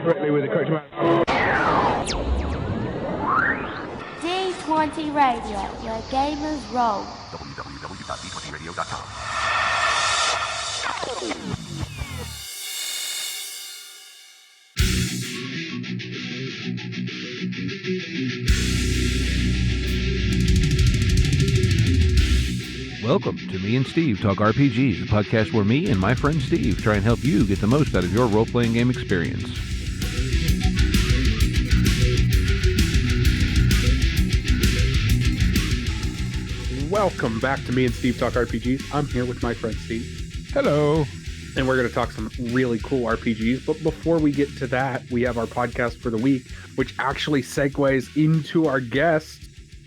correctly with the correct amount. D20 Radio, where gamers roll. www.d20radio.com. Welcome to Me and Steve Talk RPGs, a podcast where me and my friend Steve try and help you get the most out of your role-playing game experience. Welcome back to Me and Steve Talk RPGs. I'm here with my friend Steve. Hello. And we're going to talk some really cool RPGs. But before we get to that, we have our podcast for the week, which actually segues into our guest,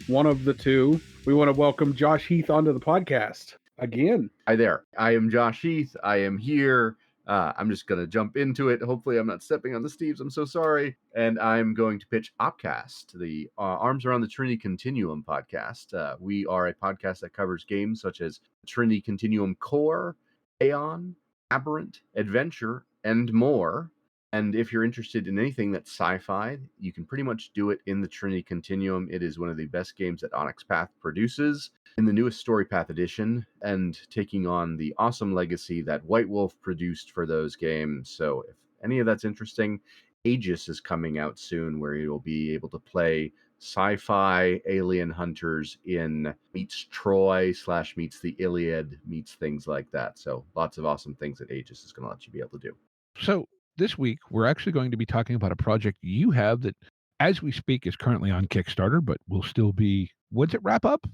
one of the two. We want to welcome Josh Heath onto the podcast again. Hi there. I am Josh Heath. I am here. I'm just going to jump into it. Hopefully I'm not stepping on the Steves. I'm so sorry. And I'm going to pitch OpCast, the Arms Around the Trinity Continuum podcast. We are a podcast that covers games such as Trinity Continuum Core, Aeon, Aberrant, Adventure, and more. And if you're interested in anything that's sci-fi, you can pretty much do it in the Trinity Continuum. It is one of the best games that Onyx Path produces in the newest Story Path edition, and taking on the awesome legacy that White Wolf produced for those games. So if any of that's interesting, Aegis is coming out soon, where you'll be able to play sci-fi alien hunters in meets Troy / meets the Iliad, meets things like that. So lots of awesome things that Aegis is going to let you be able to do. So this week, we're actually going to be talking about a project you have that, as we speak, is currently on Kickstarter, but will still be, when's it wrap up?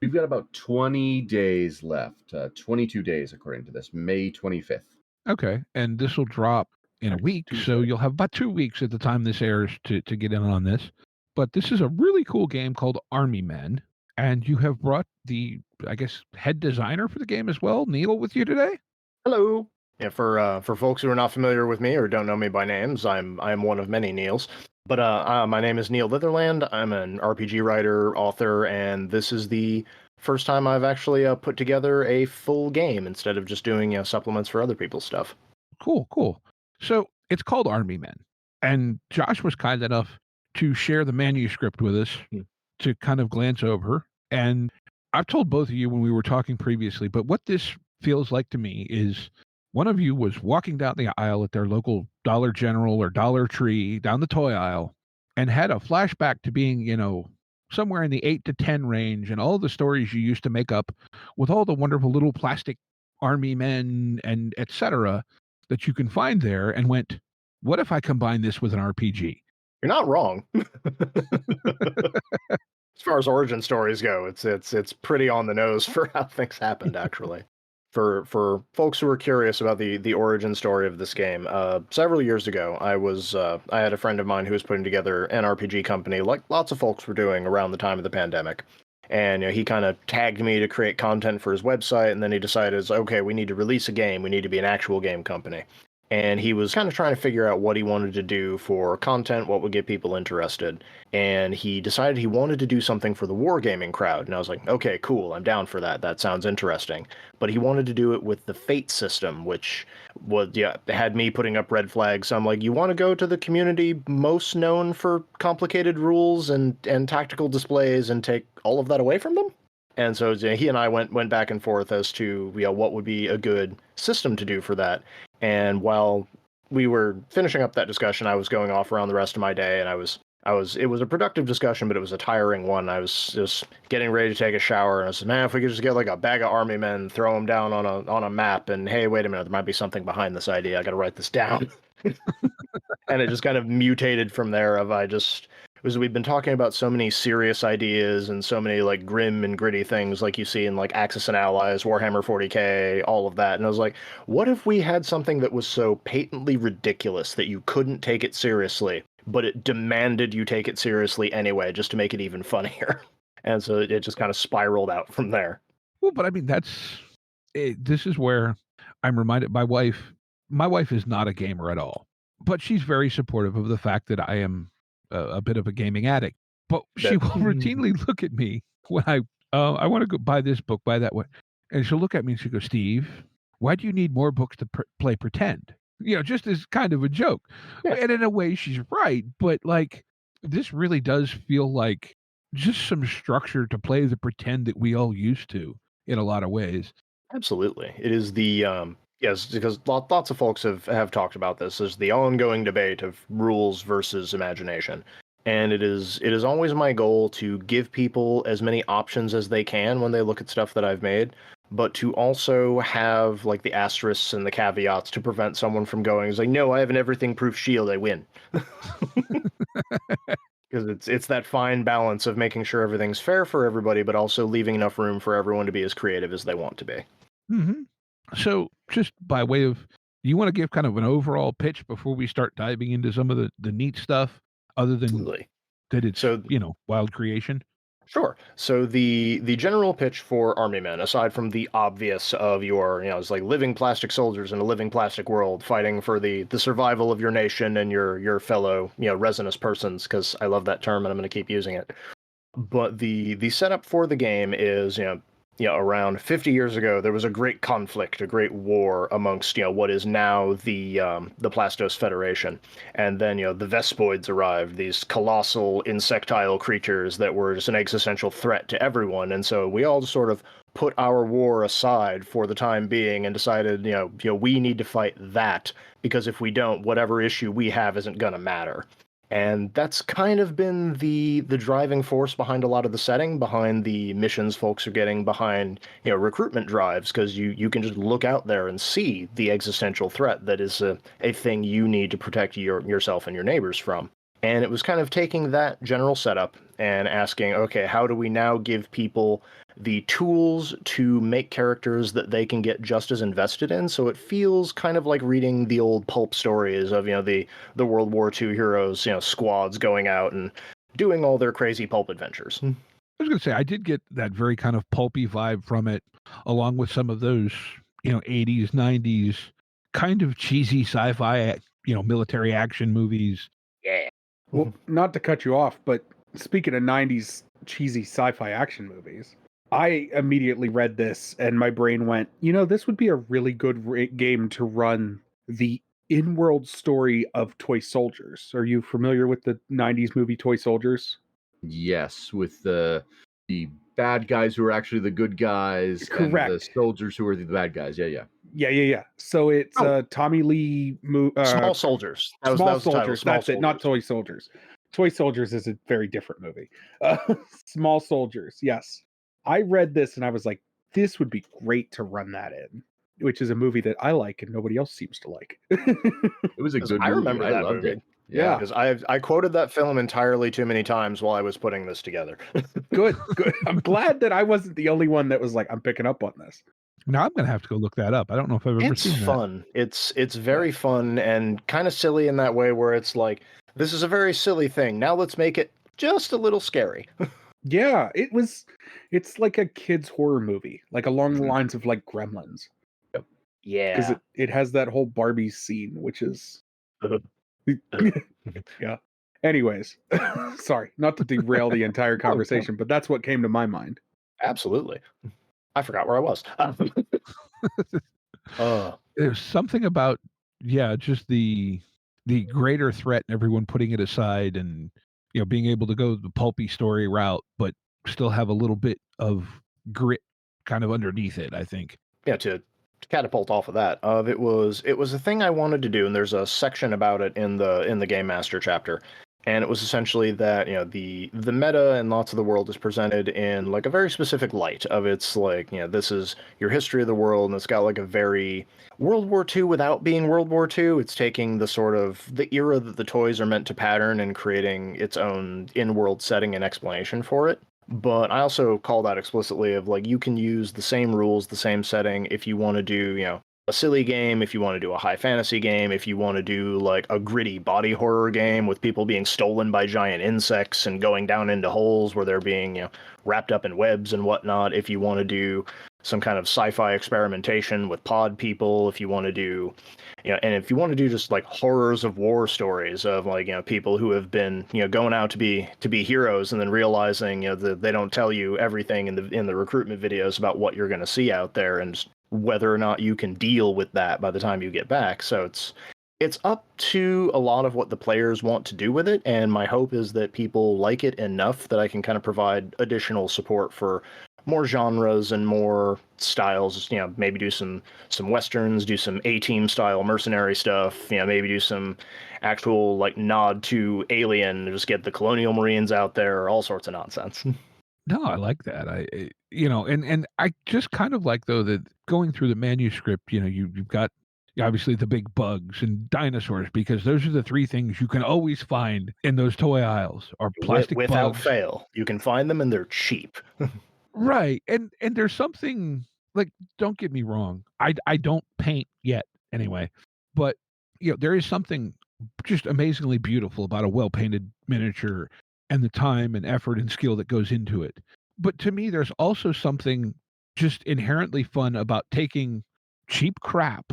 We've got about 20 days left, 22 days according to this, May 25th. Okay, and this will drop in a week, so you'll have about 2 weeks at the time this airs to get in on this. But this is a really cool game called Army Men, and you have brought the, I guess, head designer for the game as well, Neil, with you today? Hello. Yeah, for folks who are not familiar with me or don't know me by names, I'm one of many Neils. But my name is Neil Litherland. I'm an RPG writer, author, and this is the first time I've actually put together a full game instead of just doing supplements for other people's stuff. Cool. So it's called Army Men, and Josh was kind enough to share the manuscript with us to kind of glance over. And I've told both of you when we were talking previously, but what this feels like to me is one of you was walking down the aisle at their local Dollar General or Dollar Tree, down the toy aisle, and had a flashback to being, somewhere in the 8 to 10 range, and all the stories you used to make up with all the wonderful little plastic army men and etc. that you can find there, and went, what if I combine this with an RPG? You're not wrong. As far as origin stories go, it's pretty on the nose for how things happened, actually. For folks who are curious about the origin story of this game, several years ago, I had a friend of mine who was putting together an RPG company, like lots of folks were doing around the time of the pandemic. And he kind of tagged me to create content for his website, and then he decided, okay, we need to release a game. We need to be an actual game company. And he was kind of trying to figure out what he wanted to do for content, what would get people interested. And he decided he wanted to do something for the wargaming crowd. And I was like, okay, cool, I'm down for that. That sounds interesting. But he wanted to do it with the Fate system, which had me putting up red flags. So I'm like, you want to go to the community most known for complicated rules and tactical displays and take all of that away from them? And so he and I went back and forth as to what would be a good system to do for that. And while we were finishing up that discussion, I was going off around the rest of my day, and it was a productive discussion, but it was a tiring one. I was just getting ready to take a shower, and I said, man, if we could just get like a bag of army men, throw them down on a map, and hey, wait a minute, there might be something behind this idea. I got to write this down. And it just kind of mutated from there. We've been talking about so many serious ideas and so many like grim and gritty things like you see in like Axis and Allies, Warhammer 40k, all of that. And I was like, what if we had something that was so patently ridiculous that you couldn't take it seriously, but it demanded you take it seriously anyway, just to make it even funnier? And so it just kind of spiraled out from there. Well, but I mean, this is where I'm reminded, my wife is not a gamer at all, but she's very supportive of the fact that I am a bit of a gaming addict. But she will routinely look at me when I want to go buy this book, buy that one. And she'll look at me and she'll go, Steve, why do you need more books to play pretend? just as kind of a joke. Yeah. And in a way, she's right. But like, this really does feel like just some structure to play the pretend that we all used to in a lot of ways. Absolutely. It is the yes, because lots of folks have talked about this as the ongoing debate of rules versus imagination. And it is always my goal to give people as many options as they can when they look at stuff that I've made, but to also have like the asterisks and the caveats to prevent someone from going, it's like, no, I have an everything proof shield, I win. Because it's that fine balance of making sure everything's fair for everybody, but also leaving enough room for everyone to be as creative as they want to be. Mm-hmm. So, just by way of, you want to give kind of an overall pitch before we start diving into some of the neat stuff, other than Absolutely. that it's, So, wild creation? Sure. So the general pitch for Army Men, aside from the obvious of your, it's like living plastic soldiers in a living plastic world fighting for the survival of your nation and your fellow, resinous persons, because I love that term and I'm going to keep using it. But the setup for the game is, around 50 years ago, there was a great conflict, a great war amongst, what is now the Plastos Federation. And then, the Vespoids arrived, these colossal insectile creatures that were just an existential threat to everyone. And so we all just sort of put our war aside for the time being and decided, we need to fight that, because if we don't, whatever issue we have isn't going to matter. And that's kind of been the driving force behind a lot of the setting, behind the missions folks are getting, behind, recruitment drives, because you can just look out there and see the existential threat that is a thing you need to protect yourself and your neighbors from. And it was kind of taking that general setup and asking, okay, how do we now give people the tools to make characters that they can get just as invested in? So it feels kind of like reading the old pulp stories of, the World War II heroes, squads going out and doing all their crazy pulp adventures. I was going to say, I did get that very kind of pulpy vibe from it, along with some of those, 80s, 90s kind of cheesy sci-fi, military action movies. Yeah. Well, not to cut you off, but speaking of 90s cheesy sci-fi action movies, I immediately read this and my brain went, this would be a really good game to run the in-world story of Toy Soldiers. Are you familiar with the 90s movie Toy Soldiers? Yes, with the bad guys who are actually the good guys. Correct. And the soldiers who are the bad guys. Yeah. Yeah. So it's Tommy Lee... Small Soldiers. Small Soldiers. That's it, not Toy Soldiers. Toy Soldiers is a very different movie. Small Soldiers, yes. I read this and I was like, this would be great to run that in, which is a movie that I like and nobody else seems to like. It was a good movie. I remember that loved movie. it. Yeah. Because I quoted that film entirely too many times while I was putting this together. Good. I'm glad that I wasn't the only one that was like, I'm picking up on this. Now I'm going to have to go look that up. I don't know if I've ever seen that. It's fun. It's very fun and kind of silly in that way where it's like, this is a very silly thing. Now let's make it just a little scary. Yeah, it's like a kid's horror movie, like along the lines of like Gremlins. Yeah. Because it has that whole Barbie scene, which is... Yeah. Anyways, sorry, not to derail the entire conversation, but that's what came to my mind. Absolutely. I forgot where I was. There's something about, just the greater threat and everyone putting it aside and, being able to go the pulpy story route, but still have a little bit of grit kind of underneath it, I think. Yeah, to catapult off of that, it was a thing I wanted to do, and there's a section about it in the Game Master chapter. And it was essentially that, the meta and lots of the world is presented in like a very specific light of it's like, this is your history of the world, and it's got like a very World War II without being World War II. It's taking the sort of the era that the toys are meant to pattern and creating its own in-world setting and explanation for it. But I also call that explicitly of like, you can use the same rules, the same setting if you want to do, a silly game, if you want to do a high fantasy game, if you want to do like a gritty body horror game with people being stolen by giant insects and going down into holes where they're being, wrapped up in webs and whatnot, if you want to do some kind of sci-fi experimentation with pod people, if you want to do, and if you want to do just like horrors of war stories of like, people who have been, going out to be heroes and then realizing, that they don't tell you everything in the recruitment videos about what you're going to see out there and whether or not you can deal with that by the time you get back. So it's up to a lot of what the players want to do with it, and my hope is that people like it enough that I can kind of provide additional support for more genres and more styles. Maybe do some westerns, do some A-Team style mercenary stuff. Maybe do some actual like nod to Alien, just get the Colonial Marines out there, all sorts of nonsense. No, I like that. And I just kind of like though that going through the manuscript, you've got obviously the big bugs and dinosaurs, because those are the three things you can always find in those toy aisles, or plastic without bugs. fail. You can find them and they're cheap. Right. And there's something, like, don't get me wrong, I don't paint yet anyway, but there is something just amazingly beautiful about a well-painted miniature and the time and effort and skill that goes into it. But to me, there's also something just inherently fun about taking cheap crap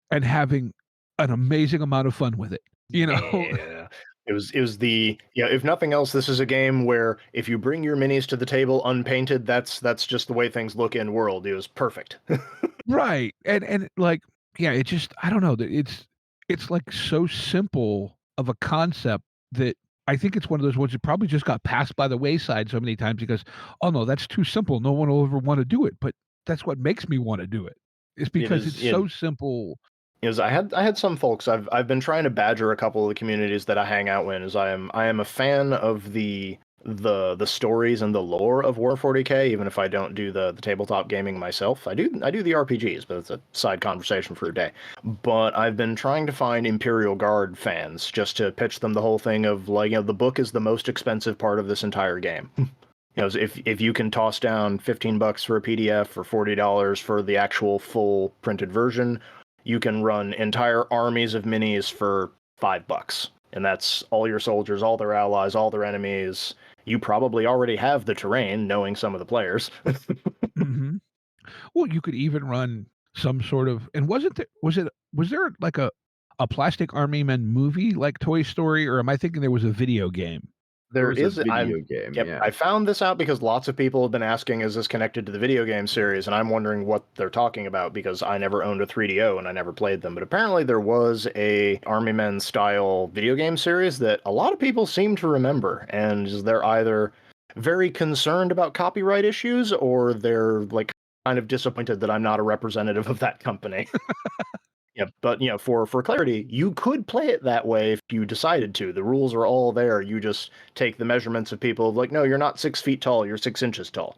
and having an amazing amount of fun with it. Yeah. It was the if nothing else, this is a game where if you bring your minis to the table unpainted, that's just the way things look in world. It was perfect. Right. And like, it just, I don't know, that it's like so simple of a concept that I think it's one of those ones that probably just got passed by the wayside so many times because, oh no, that's too simple. No one will ever want to do it. But that's what makes me want to do it. It's because it's so simple. Is I had some folks, I've been trying to badger a couple of the communities that I hang out in, as I am a fan of the stories and the lore of War 40K, even if I don't do the tabletop gaming myself. I do the RPGs, but it's a side conversation for a day. But I've been trying to find Imperial Guard fans just to pitch them the whole thing of like, the book is the most expensive part of this entire game. If you can toss down $15 for a PDF or $40 for the actual full printed version, you can run entire armies of minis for $5. And that's all your soldiers, all their allies, all their enemies. You probably already have the terrain, knowing some of the players. Mm-hmm. Well, you could even run some sort of, and was there like a plastic army men movie like Toy Story, or am I thinking there was a video game? There is a video game. Yep, yeah. I found this out because lots of people have been asking, is this connected to the video game series? And I'm wondering what they're talking about because I never owned a 3DO and I never played them. But apparently there was a Army Men style video game series that a lot of people seem to remember. And they're either very concerned about copyright issues or they're like kind of disappointed that I'm not a representative of that company. Yeah, but for clarity, you could play it that way if you decided to. The rules are all there. You just take the measurements of people like, no, you're not 6 feet tall, you're 6 inches tall.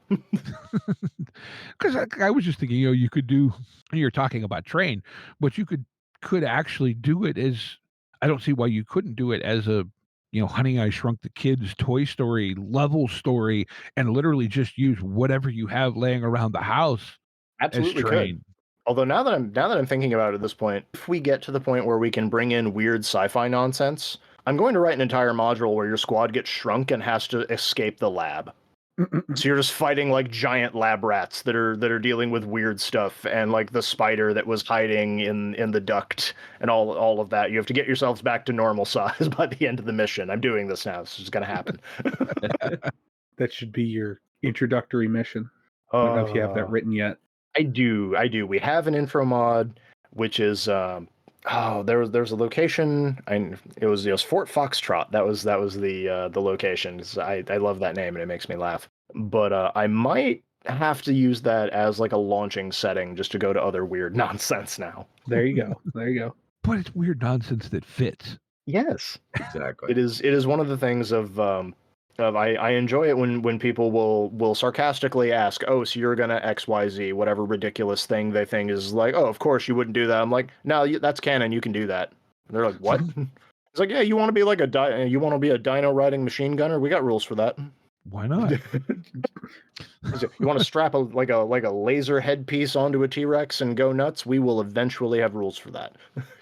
Because I was just thinking, you could do. You're talking about train, but you could actually do it as. I don't see why you couldn't do it as a, Honey, I Shrunk the Kids Toy Story level story, and literally just use whatever you have laying around the house. Absolutely as train. could. Although now that I'm thinking about it at this point, if we get to the point where we can bring in weird sci-fi nonsense, I'm going to write an entire module where your squad gets shrunk and has to escape the lab. So you're just fighting like giant lab rats that are dealing with weird stuff, and like the spider that was hiding in the duct and all of that. You have to get yourselves back to normal size by the end of the mission. I'm doing this now. This is going to happen. That should be your introductory mission. I don't know if you have that written yet. I do. We have an intro mod, which is there's a location. It was Fort Foxtrot. That was the location. I love that name and it makes me laugh. But I might have to use that as like a launching setting just to go to other weird nonsense now. There you go. There you go. But it's weird nonsense that fits. Yes, Exactly. it is one of the things of I enjoy it when people will sarcastically ask, oh, so you're gonna XYZ, whatever ridiculous thing they think is like, oh, of course you wouldn't do that. I'm like, no, that's canon, you can do that. And they're like, what? It's like, yeah, you want to be like you want to be a dino riding machine gunner? We got rules for that. Why not? You want to strap a laser headpiece onto a T-Rex and go nuts? We will eventually have rules for that.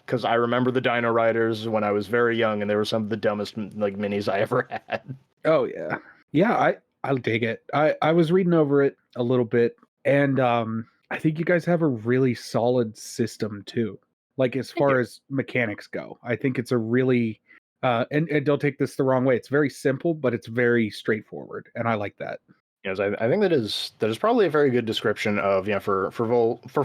Because I remember the Dino Riders when I was very young, and they were some of the dumbest like minis I ever had. Oh yeah, yeah. I'll dig it. I was reading over it a little bit, and I think you guys have a really solid system too. Like as far as mechanics go, I think it's a really and don't take this the wrong way. It's very simple, but it's very straightforward, and I like that. Yes, I think that is probably a very good description of, for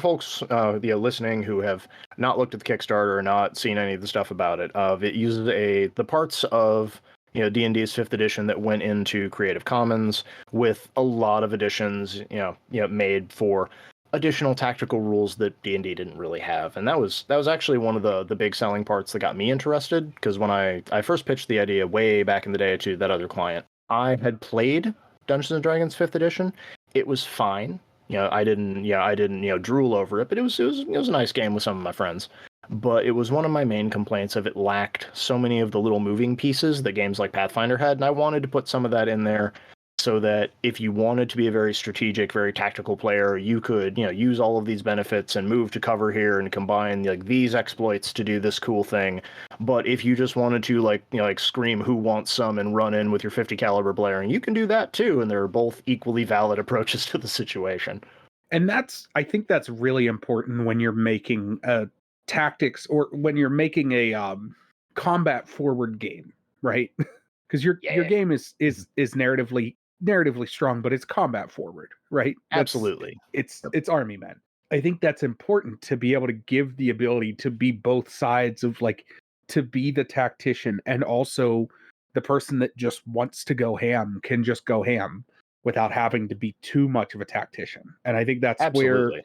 folks listening who have not looked at the Kickstarter or not seen any of the stuff about it. It uses the parts of D&D's 5th edition that went into Creative Commons, with a lot of additions made for additional tactical rules that D&D didn't really have. And that was actually one of the big selling parts that got me interested, because when I first pitched the idea way back in the day to that other client, I had played Dungeons and Dragons 5th edition. It was fine. I didn't drool over it, but it was a nice game with some of my friends. But it was one of my main complaints of it lacked so many of the little moving pieces that games like Pathfinder had, and I wanted to put some of that in there so that if you wanted to be a very strategic, very tactical player, you could, use all of these benefits and move to cover here and combine these exploits to do this cool thing. But if you just wanted to scream who wants some and run in with your 50 caliber blaring, you can do that too. And they're both equally valid approaches to the situation. And I think that's really important when you're making tactics, or when you're making a combat forward game, right? Because your game is narratively strong, but it's combat forward, right? Absolutely. It's army men. I think that's important, to be able to give the ability to be both sides of, to be the tactician, and also the person that just wants to go ham can just go ham without having to be too much of a tactician. And I think that's Absolutely. where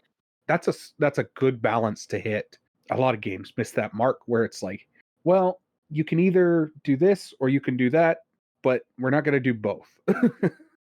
that's a good balance to hit. A lot of games miss that mark, where it's like, well, you can either do this or you can do that, but we're not going to do both.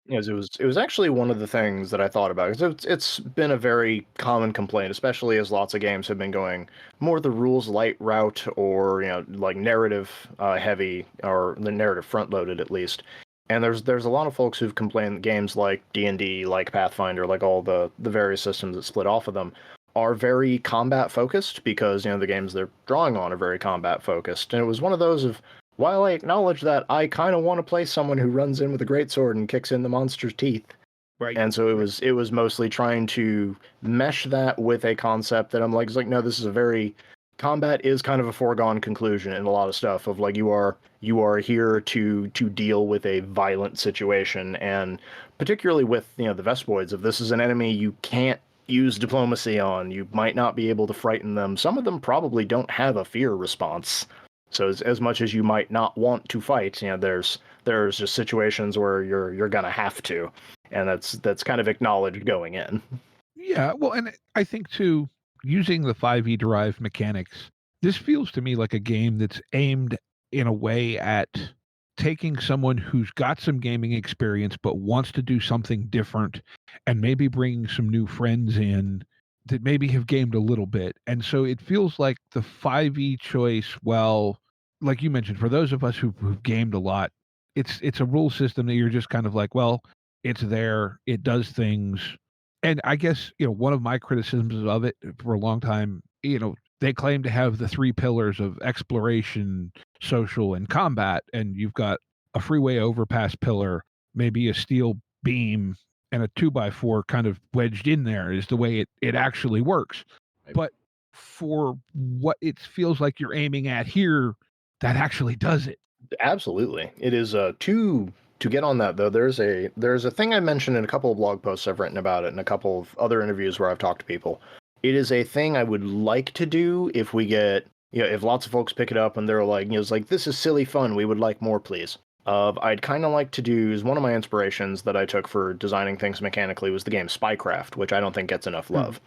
Yes, it was actually one of the things that I thought about, because it's been a very common complaint, especially as lots of games have been going more the rules light route, or narrative heavy, or the narrative front loaded at least. And there's a lot of folks who've complained that games like D&D, like Pathfinder, like all the various systems that split off of them, are very combat focused, because the games they're drawing on are very combat focused. And it was one of those of, while I acknowledge that, I kind of want to play someone who runs in with a greatsword and kicks in the monster's teeth. Right. And so it was mostly trying to mesh that with a concept that I'm like, no, this is a very, combat is kind of a foregone conclusion in a lot of stuff of you are here to deal with a violent situation, and particularly with the Vespoids, if this is an enemy you can't use diplomacy on, you might not be able to frighten them. Some of them probably don't have a fear response. So as much as you might not want to fight, there's just situations where you're gonna have to, and that's kind of acknowledged going in. Yeah, well, and I think too, using the 5e derived mechanics, this feels to me like a game that's aimed in a way at taking someone who's got some gaming experience but wants to do something different, and maybe bringing some new friends in that maybe have gamed a little bit. And so it feels like the 5e choice, well, like you mentioned, for those of us who've gamed a lot, it's a rule system that you're just kind of like, well, it's there, it does things. And I guess, one of my criticisms of it for a long time, they claim to have the 3 pillars of exploration, social, and combat, and you've got a freeway overpass pillar, maybe a steel beam, and a 2x4 kind of wedged in there is the way it actually works. But for what it feels like you're aiming at here, that actually does it. Absolutely. It is to get on that, though, there's a thing I mentioned in a couple of blog posts I've written about it, and a couple of other interviews where I've talked to people. It is a thing I would like to do if we get, if lots of folks pick it up and they're like, it's like, this is silly fun, we would like more, please. I'd kind of like to do, is one of my inspirations that I took for designing things mechanically was the game Spycraft, which I don't think gets enough love.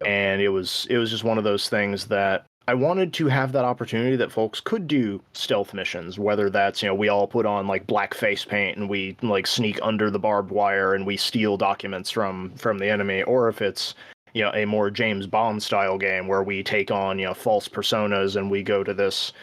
And it was just one of those things that I wanted to have that opportunity that folks could do stealth missions, whether that's, we all put on black face paint and we sneak under the barbed wire and we steal documents from the enemy, or if it's, a more James Bond style game where we take on, false personas and we go to this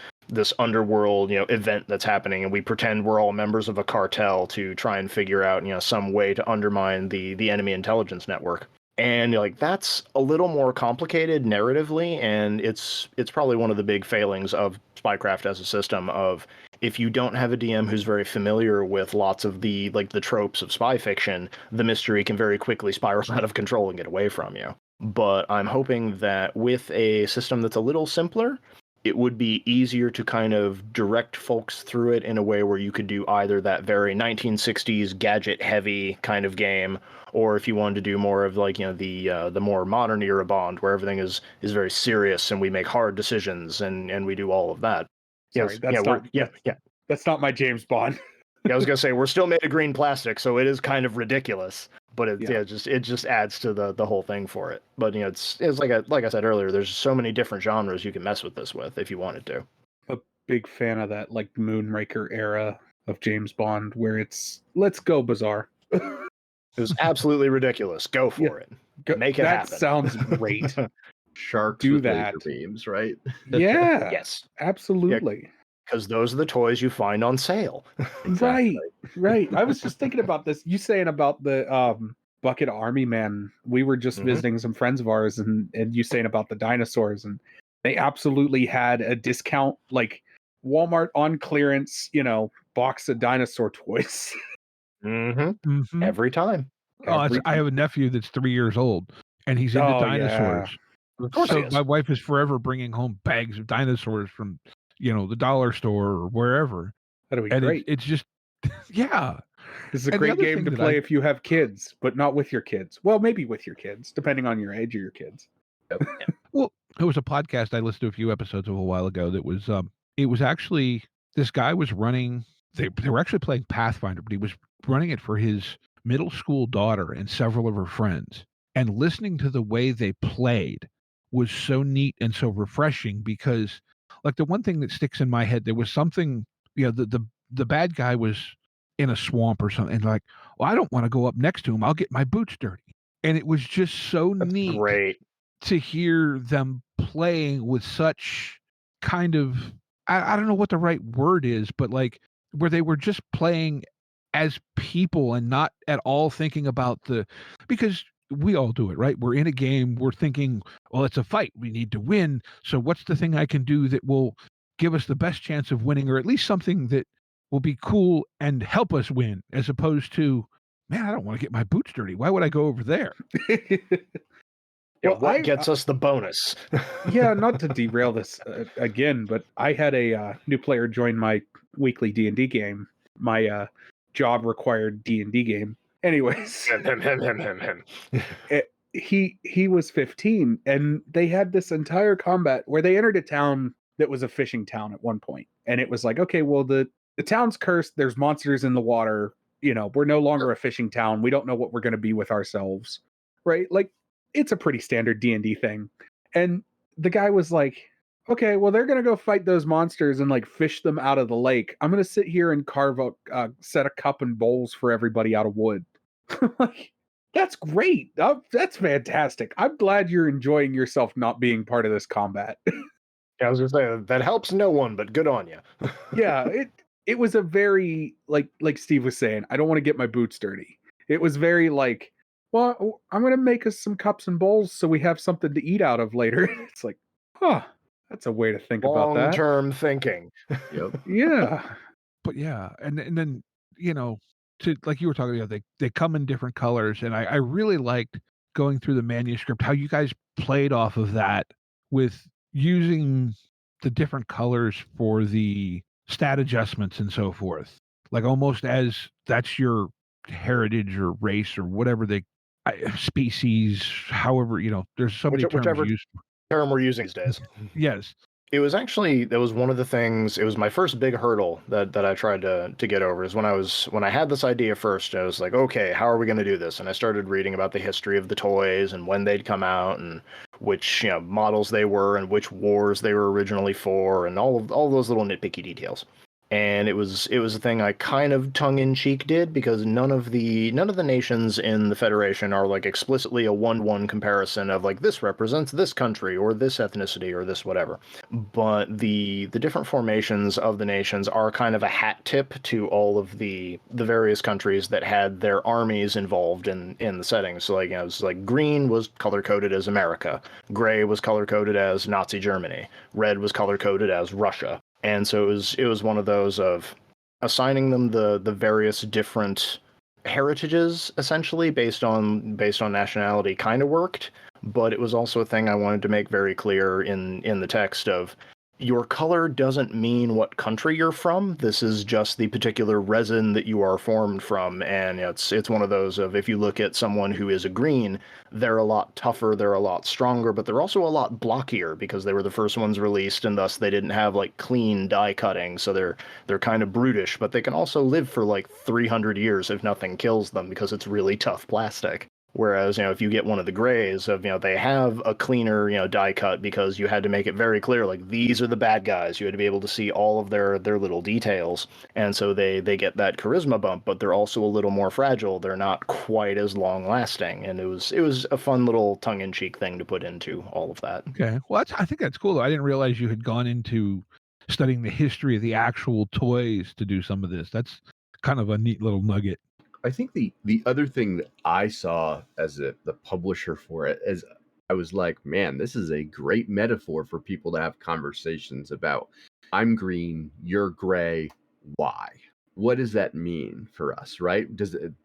underworld, event that's happening, and we pretend we're all members of a cartel to try and figure out, some way to undermine the enemy intelligence network. And that's a little more complicated narratively, and it's probably one of the big failings of Spycraft as a system of, if you don't have a DM who's very familiar with lots of the tropes of spy fiction, the mystery can very quickly spiral out of control and get away from you. But I'm hoping that with a system that's a little simpler, it would be easier to kind of direct folks through it in a way where you could do either that very 1960s gadget heavy kind of game, or if you wanted to do more of like, the more modern era Bond, where everything is very serious and we make hard decisions and we do all of that. Sorry, that's not my James Bond. Yeah, I was gonna say we're still made of green plastic, so it is kind of ridiculous, but it just adds to the whole thing for it. But it's like I said earlier, there's so many different genres you can mess with this with if you wanted to. A big fan of that like Moonraker era of James Bond, where it's let's go bizarre. It was absolutely ridiculous. Go for it. Make it happen. That sounds great. Sharks do with that. laser beams, right? Yeah. Yes. Absolutely. Because those are the toys you find on sale. Exactly. Right. I was just thinking about this. You saying about the Bucket Army Man. We were just visiting some friends of ours, and you saying about the dinosaurs, and they absolutely had a discount, like Walmart on clearance, box of dinosaur toys. Every time. I have a nephew that's 3 years old, and he's into dinosaurs. Yeah. Of course, so my wife is forever bringing home bags of dinosaurs from the dollar store or wherever. That'll be great. It's just, yeah. This is a great game to play if you have kids, but not with your kids. Well, maybe with your kids, depending on your age of your kids. Yep. Well, it was a podcast I listened to a few episodes of a while ago that was, it was actually, this guy was running, they were actually playing Pathfinder, but he was running it for his middle school daughter and several of her friends. And listening to the way they played was so neat and so refreshing, because like the one thing that sticks in my head, there was something, the bad guy was in a swamp or something, and like, well, I don't want to go up next to him. I'll get my boots dirty. And it was just so neat to hear them playing with such kind of, I don't know what the right word is, but like where they were just playing as people and not at all thinking about because we all do it, right? We're in a game, we're thinking, well, it's a fight, we need to win, so what's the thing I can do that will give us the best chance of winning, or at least something that will be cool and help us win, as opposed to, man, I don't want to get my boots dirty, why would I go over there? What gets us the bonus? Yeah, not to derail this again, but I had a new player join my weekly D&D game. My job required D&D game. Anyways, he was 15, and they had this entire combat where they entered a town that was a fishing town at one point, and it was like, okay, well, the town's cursed, there's monsters in the water, we're no longer a fishing town, we don't know what we're going to be with ourselves, right? Like, it's a pretty standard D&D thing. And the guy was like, okay, well, they're going to go fight those monsters and like fish them out of the lake. I'm going to sit here and carve a set of cup and bowls for everybody out of wood. Like, that's great. That's fantastic. I'm glad you're enjoying yourself not being part of this combat. Yeah, I was going to say, that helps no one, but good on you. Yeah, it was a very, like Steve was saying, I don't want to get my boots dirty. It was very like, well, I'm going to make us some cups and bowls so we have something to eat out of later. It's like, that's a way to think about that. Long-term thinking. Yep. Yeah. But yeah, and then, to like you were talking about, they come in different colors, and I really liked going through the manuscript, how you guys played off of that with using the different colors for the stat adjustments and so forth. Like almost as that's your heritage or race or whatever species, however, there's so many terms used. Term we're using these days. Yes. It was actually, that was one of the things, it was my first big hurdle that I tried to get over, is when I had this idea first, I was like, okay, how are we going to do this? And I started reading about the history of the toys and when they'd come out and which models they were and which wars they were originally for and all those little nitpicky details. And it was a thing I kind of tongue-in-cheek did, because none of the nations in the Federation are like explicitly a 1-1 comparison of like this represents this country or this ethnicity or this whatever. But the different formations of the nations are kind of a hat tip to all of the various countries that had their armies involved in the setting. So like, it was like green was color-coded as America, gray was color-coded as Nazi Germany, red was color-coded as Russia. And so it was one of those of assigning them the various different heritages, essentially, based on nationality kind of worked, but it was also a thing I wanted to make very clear in the text of, your color doesn't mean what country you're from. This is just the particular resin that you are formed from. And it's one of those of, if you look at someone who is a green, they're a lot tougher, they're a lot stronger, but they're also a lot blockier because they were the first ones released, and thus they didn't have like clean die cutting. So they're kind of brutish, but they can also live for like 300 years if nothing kills them because it's really tough plastic. Whereas, if you get one of the grays of, they have a cleaner, die cut because you had to make it very clear, like, these are the bad guys. You had to be able to see all of their little details. And so they get that charisma bump, but they're also a little more fragile. They're not quite as long lasting. And it was a fun little tongue-in-cheek thing to put into all of that. Okay. Well, I think that's cool, though. I didn't realize you had gone into studying the history of the actual toys to do some of this. That's kind of a neat little nugget. I think the other thing that I saw as the publisher for it is, I was like, man, this is a great metaphor for people to have conversations about. I'm green, you're gray, why? What does that mean for us, right?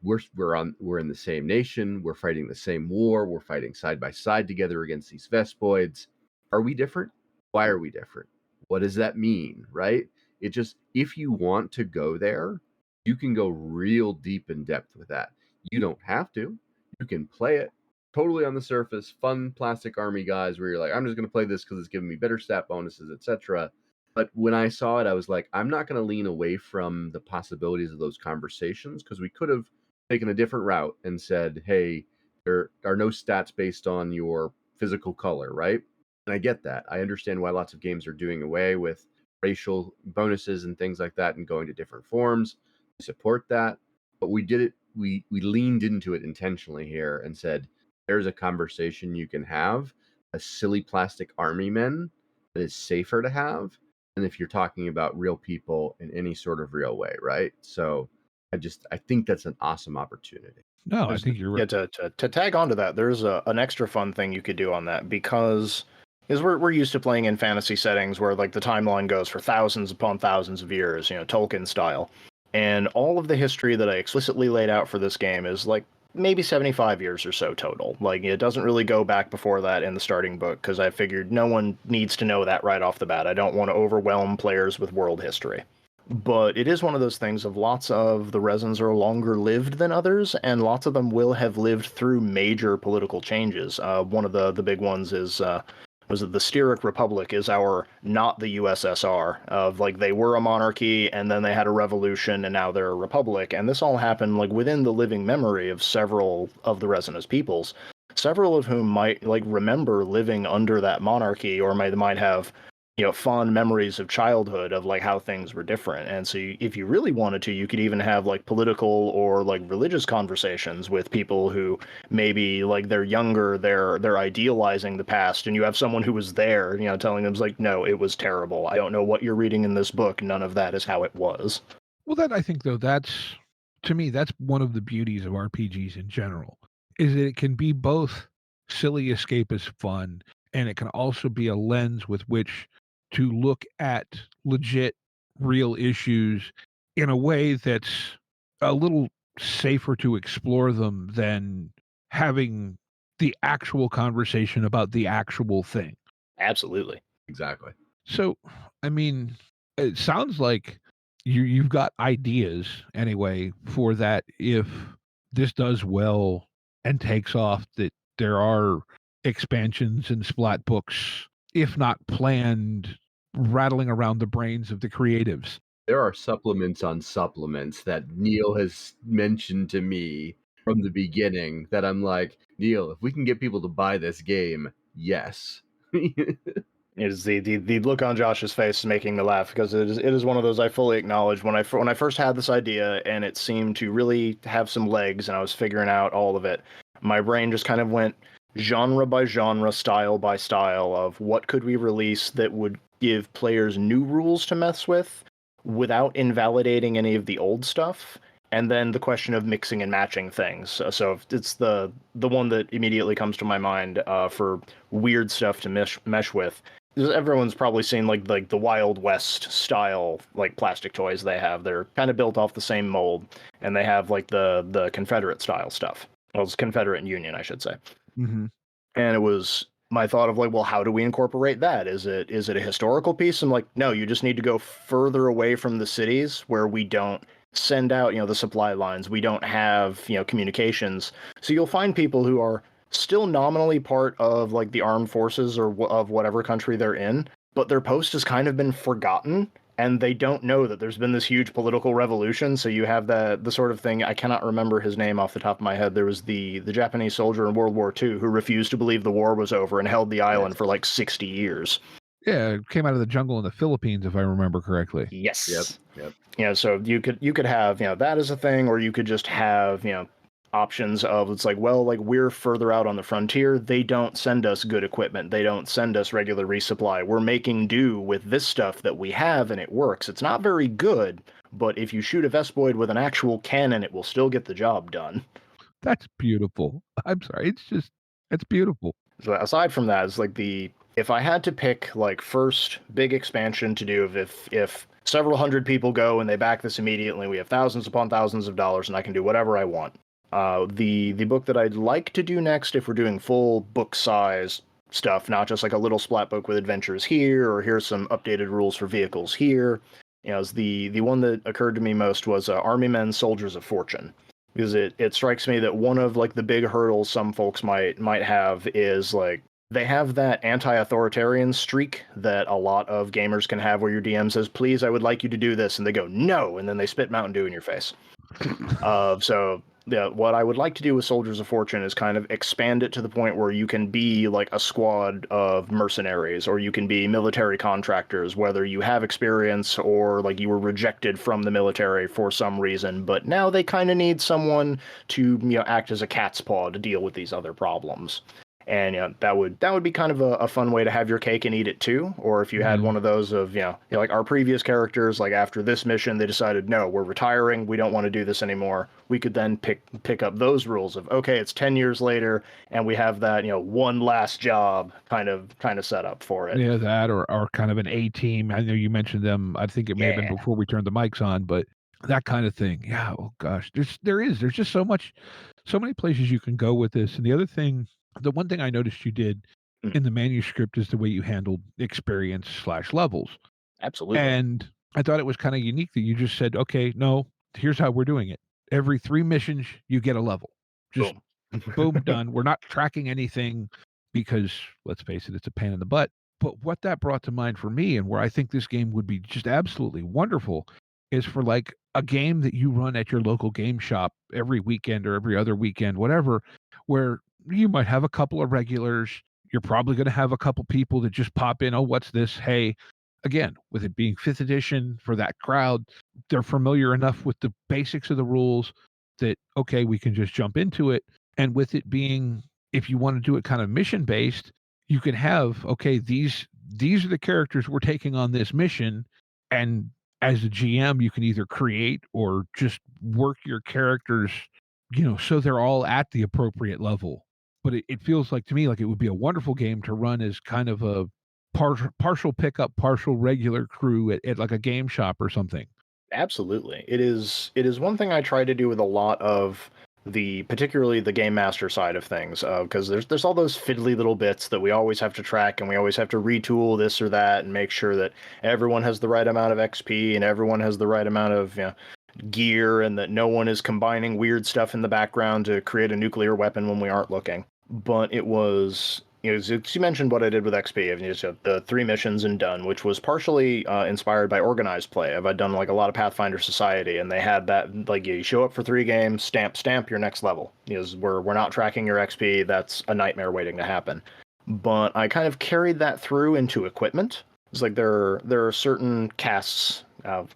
We're in the same nation, we're fighting the same war, we're fighting side by side together against these Vespoids. Are we different? Why are we different? What does that mean, right? It just, if you want to go there, you can go real deep in depth with that. You don't have to. You can play it totally on the surface, fun plastic army guys where you're like, I'm just going to play this because it's giving me better stat bonuses, etc. But when I saw it, I was like, I'm not going to lean away from the possibilities of those conversations, because we could have taken a different route and said, hey, there are no stats based on your physical color, right? And I get that. I understand why lots of games are doing away with racial bonuses and things like that and going to different forms. Support that, but we did it. We leaned into it intentionally here and said, there's a conversation you can have, a silly plastic army men that is safer to have than if you're talking about real people in any sort of real way, right? So I think that's an awesome opportunity. No, I think you're right. Yeah, to tag onto that, there's an extra fun thing you could do on that, because we're used to playing in fantasy settings where like the timeline goes for thousands upon thousands of years, Tolkien style. And all of the history that I explicitly laid out for this game is like maybe 75 years or so total. Like, it doesn't really go back before that in the starting book, because I figured no one needs to know that right off the bat. I don't want to overwhelm players with world history. But it is one of those things of, lots of the resins are longer lived than others, and lots of them will have lived through major political changes. One of the big ones is was it the Styric Republic is not the USSR, of like they were a monarchy and then they had a revolution and now they're a republic. And this all happened like within the living memory of several of the Resonance peoples, several of whom might like remember living under that monarchy, or might have fond memories of childhood of like how things were different. And so if you really wanted to, you could even have like political or like religious conversations with people who maybe like they're younger, they're idealizing the past, and you have someone who was there, telling them like, no, it was terrible. I don't know what you're reading in this book. None of that is how it was. Well, that, I think, though, to me, that's one of the beauties of RPGs in general, is that it can be both silly escapist fun, and it can also be a lens with which to look at legit, real issues in a way that's a little safer to explore them than having the actual conversation about the actual thing. Absolutely. Exactly. So, I mean, it sounds like you've got ideas anyway for that. If this does well and takes off, that there are expansions and splat books, if not planned, rattling around the brains of the creatives. There are supplements on supplements that Neil has mentioned to me from the beginning that I'm like, Neil, if we can get people to buy this game, yes. Is the look on Josh's face making me laugh, because it is one of those I fully acknowledge. When I first had this idea and it seemed to really have some legs and I was figuring out all of it, my brain just kind of went genre by genre, style by style of what could we release that would give players new rules to mess with without invalidating any of the old stuff. And then the question of mixing and matching things. So it's the one that immediately comes to my mind for weird stuff to mesh with. Everyone's probably seen like the Wild West style like plastic toys they have. They're kind of built off the same mold, and they have like the Confederate style stuff. Well, it's Confederate and Union, I should say. Mm-hmm. And it was my thought of like, well, how do we incorporate that? Is it a historical piece? I'm like, no, you just need to go further away from the cities where we don't send out, the supply lines. We don't have, communications. So you'll find people who are still nominally part of like the armed forces or of whatever country they're in, but their post has kind of been forgotten. And they don't know that there's been this huge political revolution. So you have the sort of thing, I cannot remember his name off the top of my head. There was the Japanese soldier in World War II who refused to believe the war was over and held the island for like 60 years. Yeah, it came out of the jungle in the Philippines, if I remember correctly. Yes. Yep. So you could have, that as a thing, or you could just have, options of, it's like, well, like we're further out on the frontier. They don't send us good equipment. They don't send us regular resupply. We're making do with this stuff that we have, and it works. It's not very good, but if you shoot a Vespoid with an actual cannon, it will still get the job done. That's beautiful. I'm sorry. It's beautiful. So aside from that, it's like if I had to pick like first big expansion to do, if several hundred people go and they back this immediately, we have thousands upon thousands of dollars and I can do whatever I want. The book that I'd like to do next, if we're doing full book size stuff, not just like a little splat book with adventures here, or here's some updated rules for vehicles here, is the one that occurred to me most was Army Men, Soldiers of Fortune. Because it strikes me that one of like the big hurdles some folks might have is like they have that anti-authoritarian streak that a lot of gamers can have, where your DM says, please, I would like you to do this, and they go, no, and then they spit Mountain Dew in your face. Yeah, what I would like to do with Soldiers of Fortune is kind of expand it to the point where you can be like a squad of mercenaries, or you can be military contractors, whether you have experience or like you were rejected from the military for some reason, but now they kind of need someone to act as a cat's paw to deal with these other problems. And that would be kind of a fun way to have your cake and eat it too. Or if you had one of those of like our previous characters, like after this mission they decided, no, we're retiring, we don't want to do this anymore. We could then pick up those rules of, okay, it's 10 years later and we have that one last job kind of set up for it. Yeah, that or kind of an A team. I know you mentioned them. I think it may have been before we turned the mics on, but that kind of thing. Yeah. Oh gosh, there's just so many places you can go with this. And the one thing I noticed you did in the manuscript is the way you handled experience / levels. Absolutely. And I thought it was kind of unique that you just said, okay, no, here's how we're doing it. Every 3 missions, you get a level. Just boom, done. We're not tracking anything because, let's face it, it's a pain in the butt. But what that brought to mind for me, and where I think this game would be just absolutely wonderful, is for like a game that you run at your local game shop every weekend or every other weekend, whatever, where you might have a couple of regulars. You're probably going to have a couple people that just pop in. Oh, what's this? Hey, again, with it being 5th edition for that crowd, they're familiar enough with the basics of the rules that, okay, we can just jump into it. And with it being, if you want to do it kind of mission based, you can have, okay, these are the characters we're taking on this mission. And as a GM, you can either create or just work your characters, so they're all at the appropriate level. But it feels like to me like it would be a wonderful game to run as kind of a partial pickup, partial regular crew at like a game shop or something. Absolutely. It is one thing I try to do with a lot of particularly the game master side of things, because there's all those fiddly little bits that we always have to track, and we always have to retool this or that and make sure that everyone has the right amount of XP and everyone has the right amount of gear, and that no one is combining weird stuff in the background to create a nuclear weapon when we aren't looking. But it was, you mentioned what I did with XP, and just the 3 missions and done, which was partially inspired by organized play. I've done like a lot of Pathfinder Society, and they had that, like, you show up for 3 games, stamp your next level. We're not tracking your XP. That's a nightmare waiting to happen. But I kind of carried that through into equipment. It's like there are certain casts,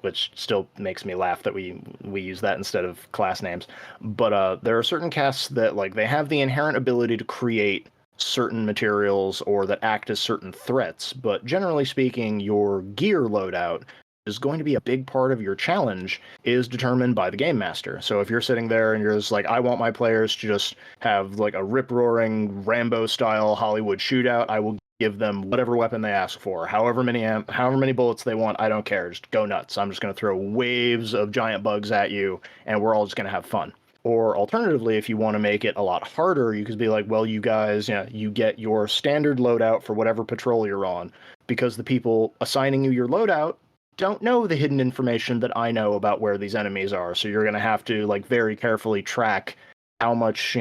which still makes me laugh that we use that instead of class names. But there are certain casts that, like, they have the inherent ability to create certain materials or that act as certain threats. But generally speaking, your gear loadout is going to be a big part of your challenge, is determined by the game master. So if you're sitting there and you're just like, I want my players to just have like a rip-roaring Rambo-style Hollywood shootout, I will give them whatever weapon they ask for, however many bullets they want, I don't care, just go nuts. I'm just going to throw waves of giant bugs at you, and we're all just going to have fun. Or alternatively, if you want to make it a lot harder, you could be like, well, you guys, you get your standard loadout for whatever patrol you're on, because the people assigning you your loadout don't know the hidden information that I know about where these enemies are. So you're going to have to like very carefully track how much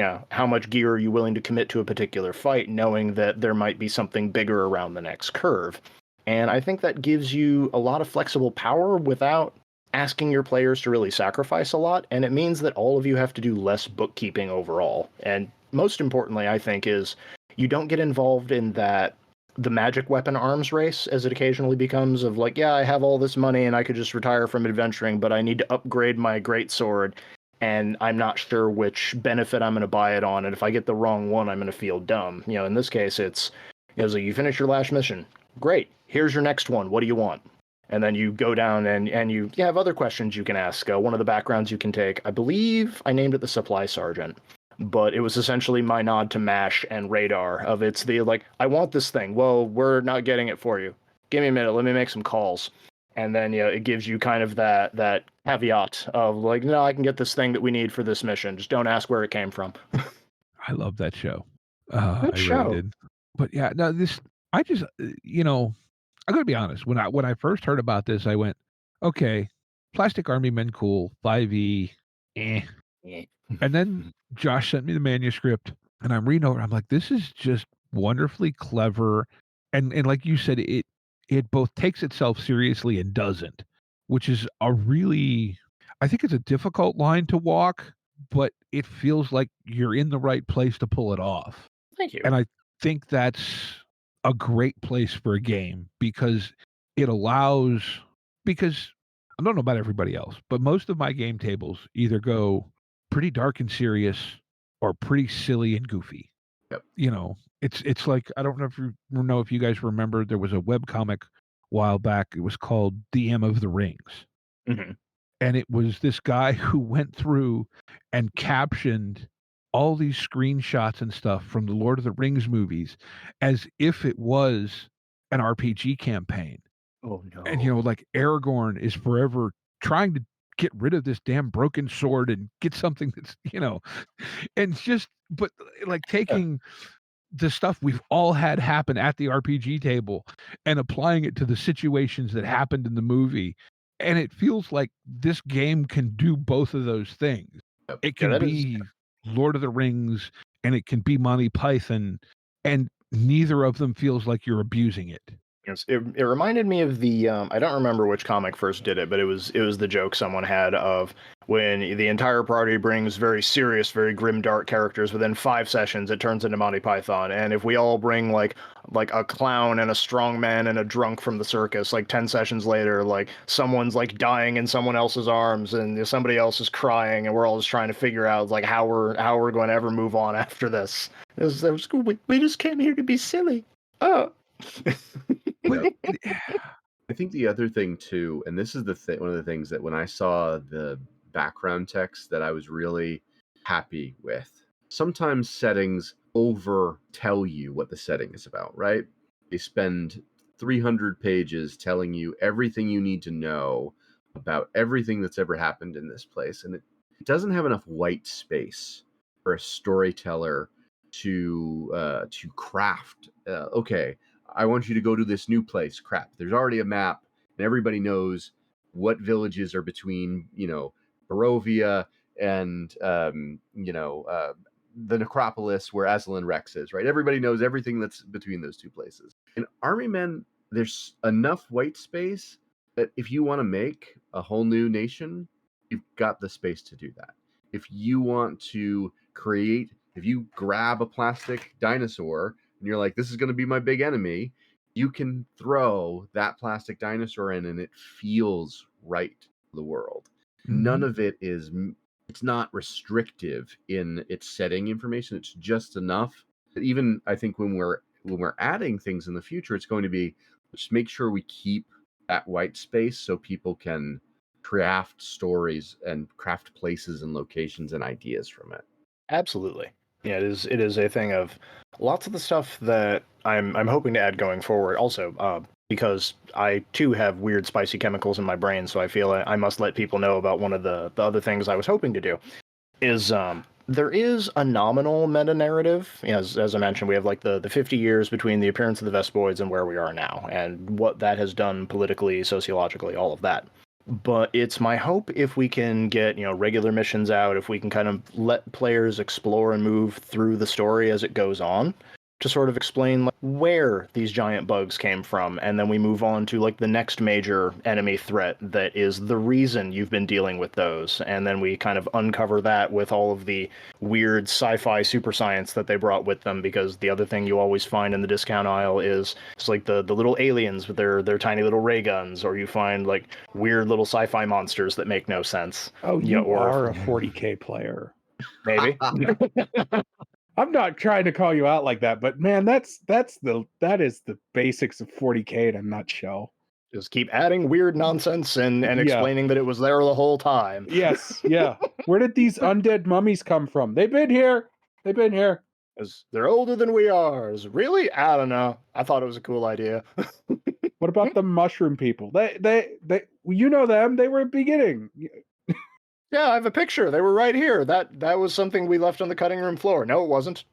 gear are you willing to commit to a particular fight, knowing that there might be something bigger around the next curve. And I think that gives you a lot of flexible power without asking your players to really sacrifice a lot, and it means that all of you have to do less bookkeeping overall. And most importantly, I think, is you don't get involved in the magic weapon arms race, as it occasionally becomes, of like, yeah, I have all this money and I could just retire from adventuring, but I need to upgrade my greatsword, and I'm not sure which benefit I'm going to buy it on, and if I get the wrong one, I'm going to feel dumb. In this case, it's like, you finish your last mission. Great. Here's your next one. What do you want? And then you go down and you have other questions you can ask. One of the backgrounds you can take, I believe I named it the Supply Sergeant, but it was essentially my nod to MASH and Radar of it's the like, I want this thing. Well, we're not getting it for you. Give me a minute. Let me make some calls. And then it gives you kind of that caveat of like, no, I can get this thing that we need for this mission. Just don't ask where it came from. I love that show. Good show. Really did. But yeah, no, I just, I gotta be honest. When I first heard about this, I went, okay, Plastic Army Men, cool, 5e, eh. And then Josh sent me the manuscript, and I'm reading over. I'm like, this is just wonderfully clever, and like you said, it both takes itself seriously and doesn't, which is a really, I think it's a difficult line to walk, but it feels like you're in the right place to pull it off. Thank you. And I think that's a great place for a game because it allows, because I don't know about everybody else, but most of my game tables either go pretty dark and serious or pretty silly and goofy. Yep. It's like, I don't know if you guys remember, there was a webcomic a while back. It was called DM of the Rings. Mm-hmm. And it was this guy who went through and captioned all these screenshots and stuff from the Lord of the Rings movies as if it was an RPG campaign. Oh no. And like Aragorn is forever trying to get rid of this damn broken sword and get something that's, and just, but like taking the stuff we've all had happen at the RPG table and applying it to the situations that happened in the movie. And it feels like this game can do both of those things. It can be Lord of the Rings and it can be Monty Python, and neither of them feels like you're abusing it. Yes, it reminded me of the I don't remember which comic first did it, but it was the joke someone had of when the entire party brings very serious, very grim, dark characters. Within 5 sessions, it turns into Monty Python. And if we all bring like a clown and a strong man and a drunk from the circus, like 10 sessions later, like someone's like dying in someone else's arms and somebody else is crying, and we're all just trying to figure out like how we're going to ever move on after this. We just came here to be silly. Oh. I think the other thing too, and this is one of the things that when I saw the background text that I was really happy with. Sometimes settings over tell you what the setting is about, right? They spend 300 pages telling you everything you need to know about everything that's ever happened in this place, and it doesn't have enough white space for a storyteller to craft. Okay, I want you to go to this new place. Crap, there's already a map, and everybody knows what villages are between, Barovia and, the necropolis where Aslan Rex is, right? Everybody knows everything that's between those two places. In Army Men, there's enough white space that if you want to make a whole new nation, you've got the space to do that. If you want to if you grab a plastic dinosaur and you're like, this is going to be my big enemy, you can throw that plastic dinosaur in and it feels right to the world. Mm-hmm. None of it it's not restrictive in its setting information. It's just enough that even I think when we're adding things in the future, it's going to be, just make sure we keep that white space so people can craft stories and craft places and locations and ideas from it. Absolutely. Yeah, it is a thing of lots of the stuff that I'm hoping to add going forward. Also, because I too have weird spicy chemicals in my brain, so I feel I must let people know about one of the other things I was hoping to do. is there is a nominal meta-narrative. As I mentioned, we have like the 50 years between the appearance of the Vespoids and where we are now, and what that has done politically, sociologically, all of that. But it's my hope if we can get, regular missions out, if we can kind of let players explore and move through the story as it goes on, to sort of explain like where these giant bugs came from, and then we move on to like the next major enemy threat that is the reason you've been dealing with those, and then we kind of uncover that with all of the weird sci-fi super science that they brought with them, because the other thing you always find in the discount aisle is it's like the little aliens with their tiny little ray guns, or you find like weird little sci-fi monsters that make no sense. Oh, you are a 40K player. Maybe. I'm not trying to call you out like that, but man, that is the basics of 40K in a nutshell. Just keep adding weird nonsense and explaining that it was there the whole time. Yes, yeah. Where did these undead mummies come from? They've been here. They're older than we are. Really? I don't know. I thought it was a cool idea. What about the mushroom people? They you know them. They were at the beginning. Yeah, I have a picture. They were right here. That was something we left on the cutting room floor. No, it wasn't.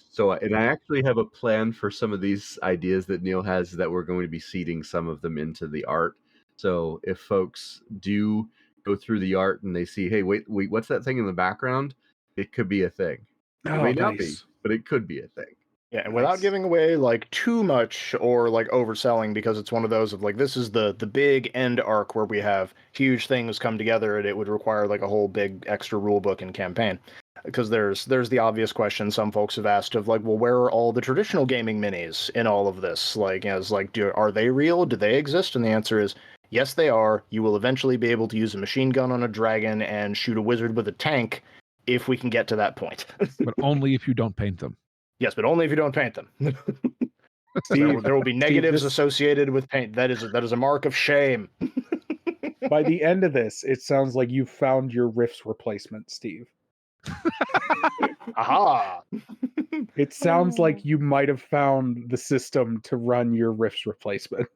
So, and I actually have a plan for some of these ideas that Neil has, that we're going to be seeding some of them into the art. So if folks do go through the art and they see, hey, wait, what's that thing in the background? It could be a thing. It may not be, but it could be a thing. Yeah, and without giving away like too much or like overselling, because it's one of those of like, this is the big end arc where we have huge things come together, and it would require like a whole big extra rule book and campaign. Because there's the obvious question some folks have asked of like, well, where are all the traditional gaming minis in all of this? Like, it's like, are they real? Do they exist? And the answer is yes, they are. You will eventually be able to use a machine gun on a dragon and shoot a wizard with a tank if we can get to that point. But only if you don't paint them. Yes, but only if you don't paint them. There will be negatives associated with paint. That is a mark of shame. By the end of this, it sounds like you found your Rift's replacement, Steve. Aha! It sounds like you might have found the system to run your Rift's replacement.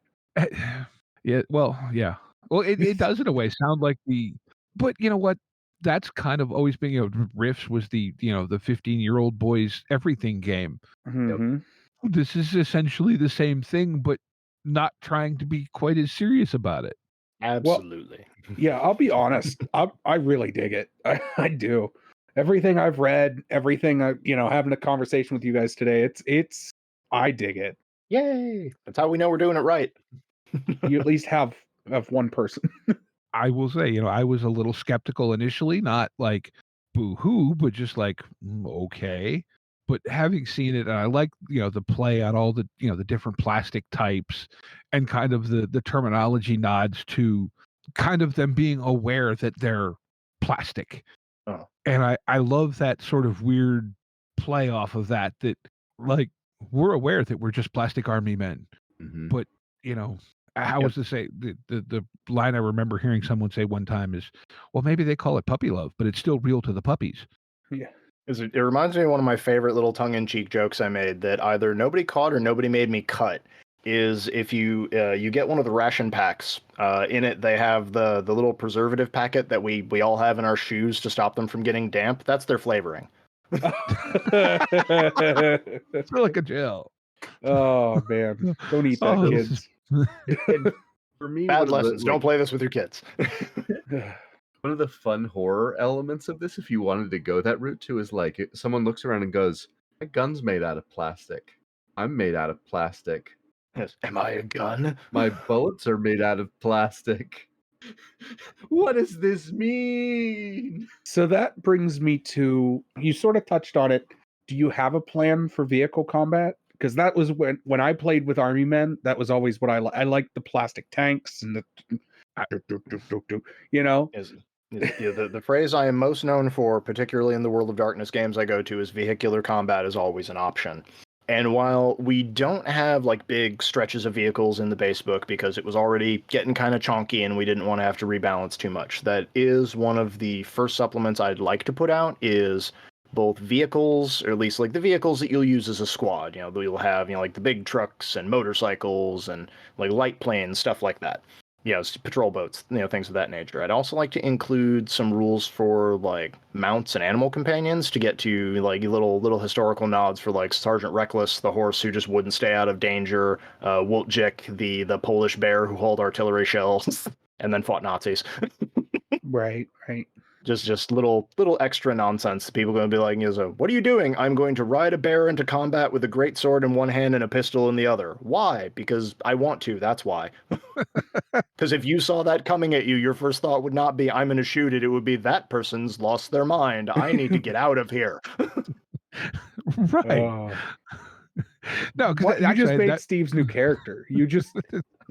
Yeah, well, yeah. Well, it does in a way sound like but you know what? That's kind of always been, Rifts was the 15-year-old boys everything game. Mm-hmm. This is essentially the same thing, but not trying to be quite as serious about it. Absolutely. Well, yeah, I'll be honest. I really dig it. I do. Everything I've read, everything having a conversation with you guys today, I dig it. Yay! That's how we know we're doing it right. You at least have one person. I will say, I was a little skeptical initially, not like boo-hoo, but just like, okay. But having seen it, and I like, the play on all the, the different plastic types, and kind of the terminology nods to kind of them being aware that they're plastic. Oh. And I love that sort of weird play off of that like, we're aware that we're just plastic army men. Mm-hmm. But, how was to say the line I remember hearing someone say one time is, well, maybe they call it puppy love, but it's still real to the puppies. Yeah. It reminds me of one of my favorite little tongue-in-cheek jokes I made that either nobody caught or nobody made me cut. Is if you get one of the ration packs, in it they have the little preservative packet that we all have in our shoes to stop them from getting damp. That's their flavoring. It's like a gel. Oh man, don't eat that, kids. For me, bad lessons. Don't play this with your kids. One of the fun horror elements of this, if you wanted to go that route too, is like someone looks around and goes, "My gun's made out of plastic. I'm made out of plastic. Yes. Am I a gun? My bullets are made out of plastic. What does this mean?" So that brings me to, you sort of touched on it. Do you have a plan for vehicle combat? Because that was when I played with Army Men, that was always what I liked the plastic tanks and the The phrase I am most known for, particularly in the World of Darkness games I go to, is vehicular combat is always an option. And while we don't have like big stretches of vehicles in the base book because it was already getting kind of chonky and we didn't want to have to rebalance too much, that is one of the first supplements I'd like to put out, is both vehicles, or at least like the vehicles that you'll use as a squad. You'll have like the big trucks and motorcycles and like light planes, stuff like that. patrol boats, things of that nature. I'd also like to include some rules for like mounts and animal companions to get to like little historical nods for like Sergeant Reckless, the horse who just wouldn't stay out of danger, Woltjik, the Polish bear who hauled artillery shells and then fought Nazis. Right. Just little extra nonsense. People are going to be like, what are you doing? I'm going to ride a bear into combat with a great sword in one hand and a pistol in the other. Why? Because I want to. That's why. Because if you saw that coming at you, your first thought would not be, I'm going to shoot it. It would be, that person's lost their mind. I need to get out of here. Right. No, because you just made Steve's new character. You just,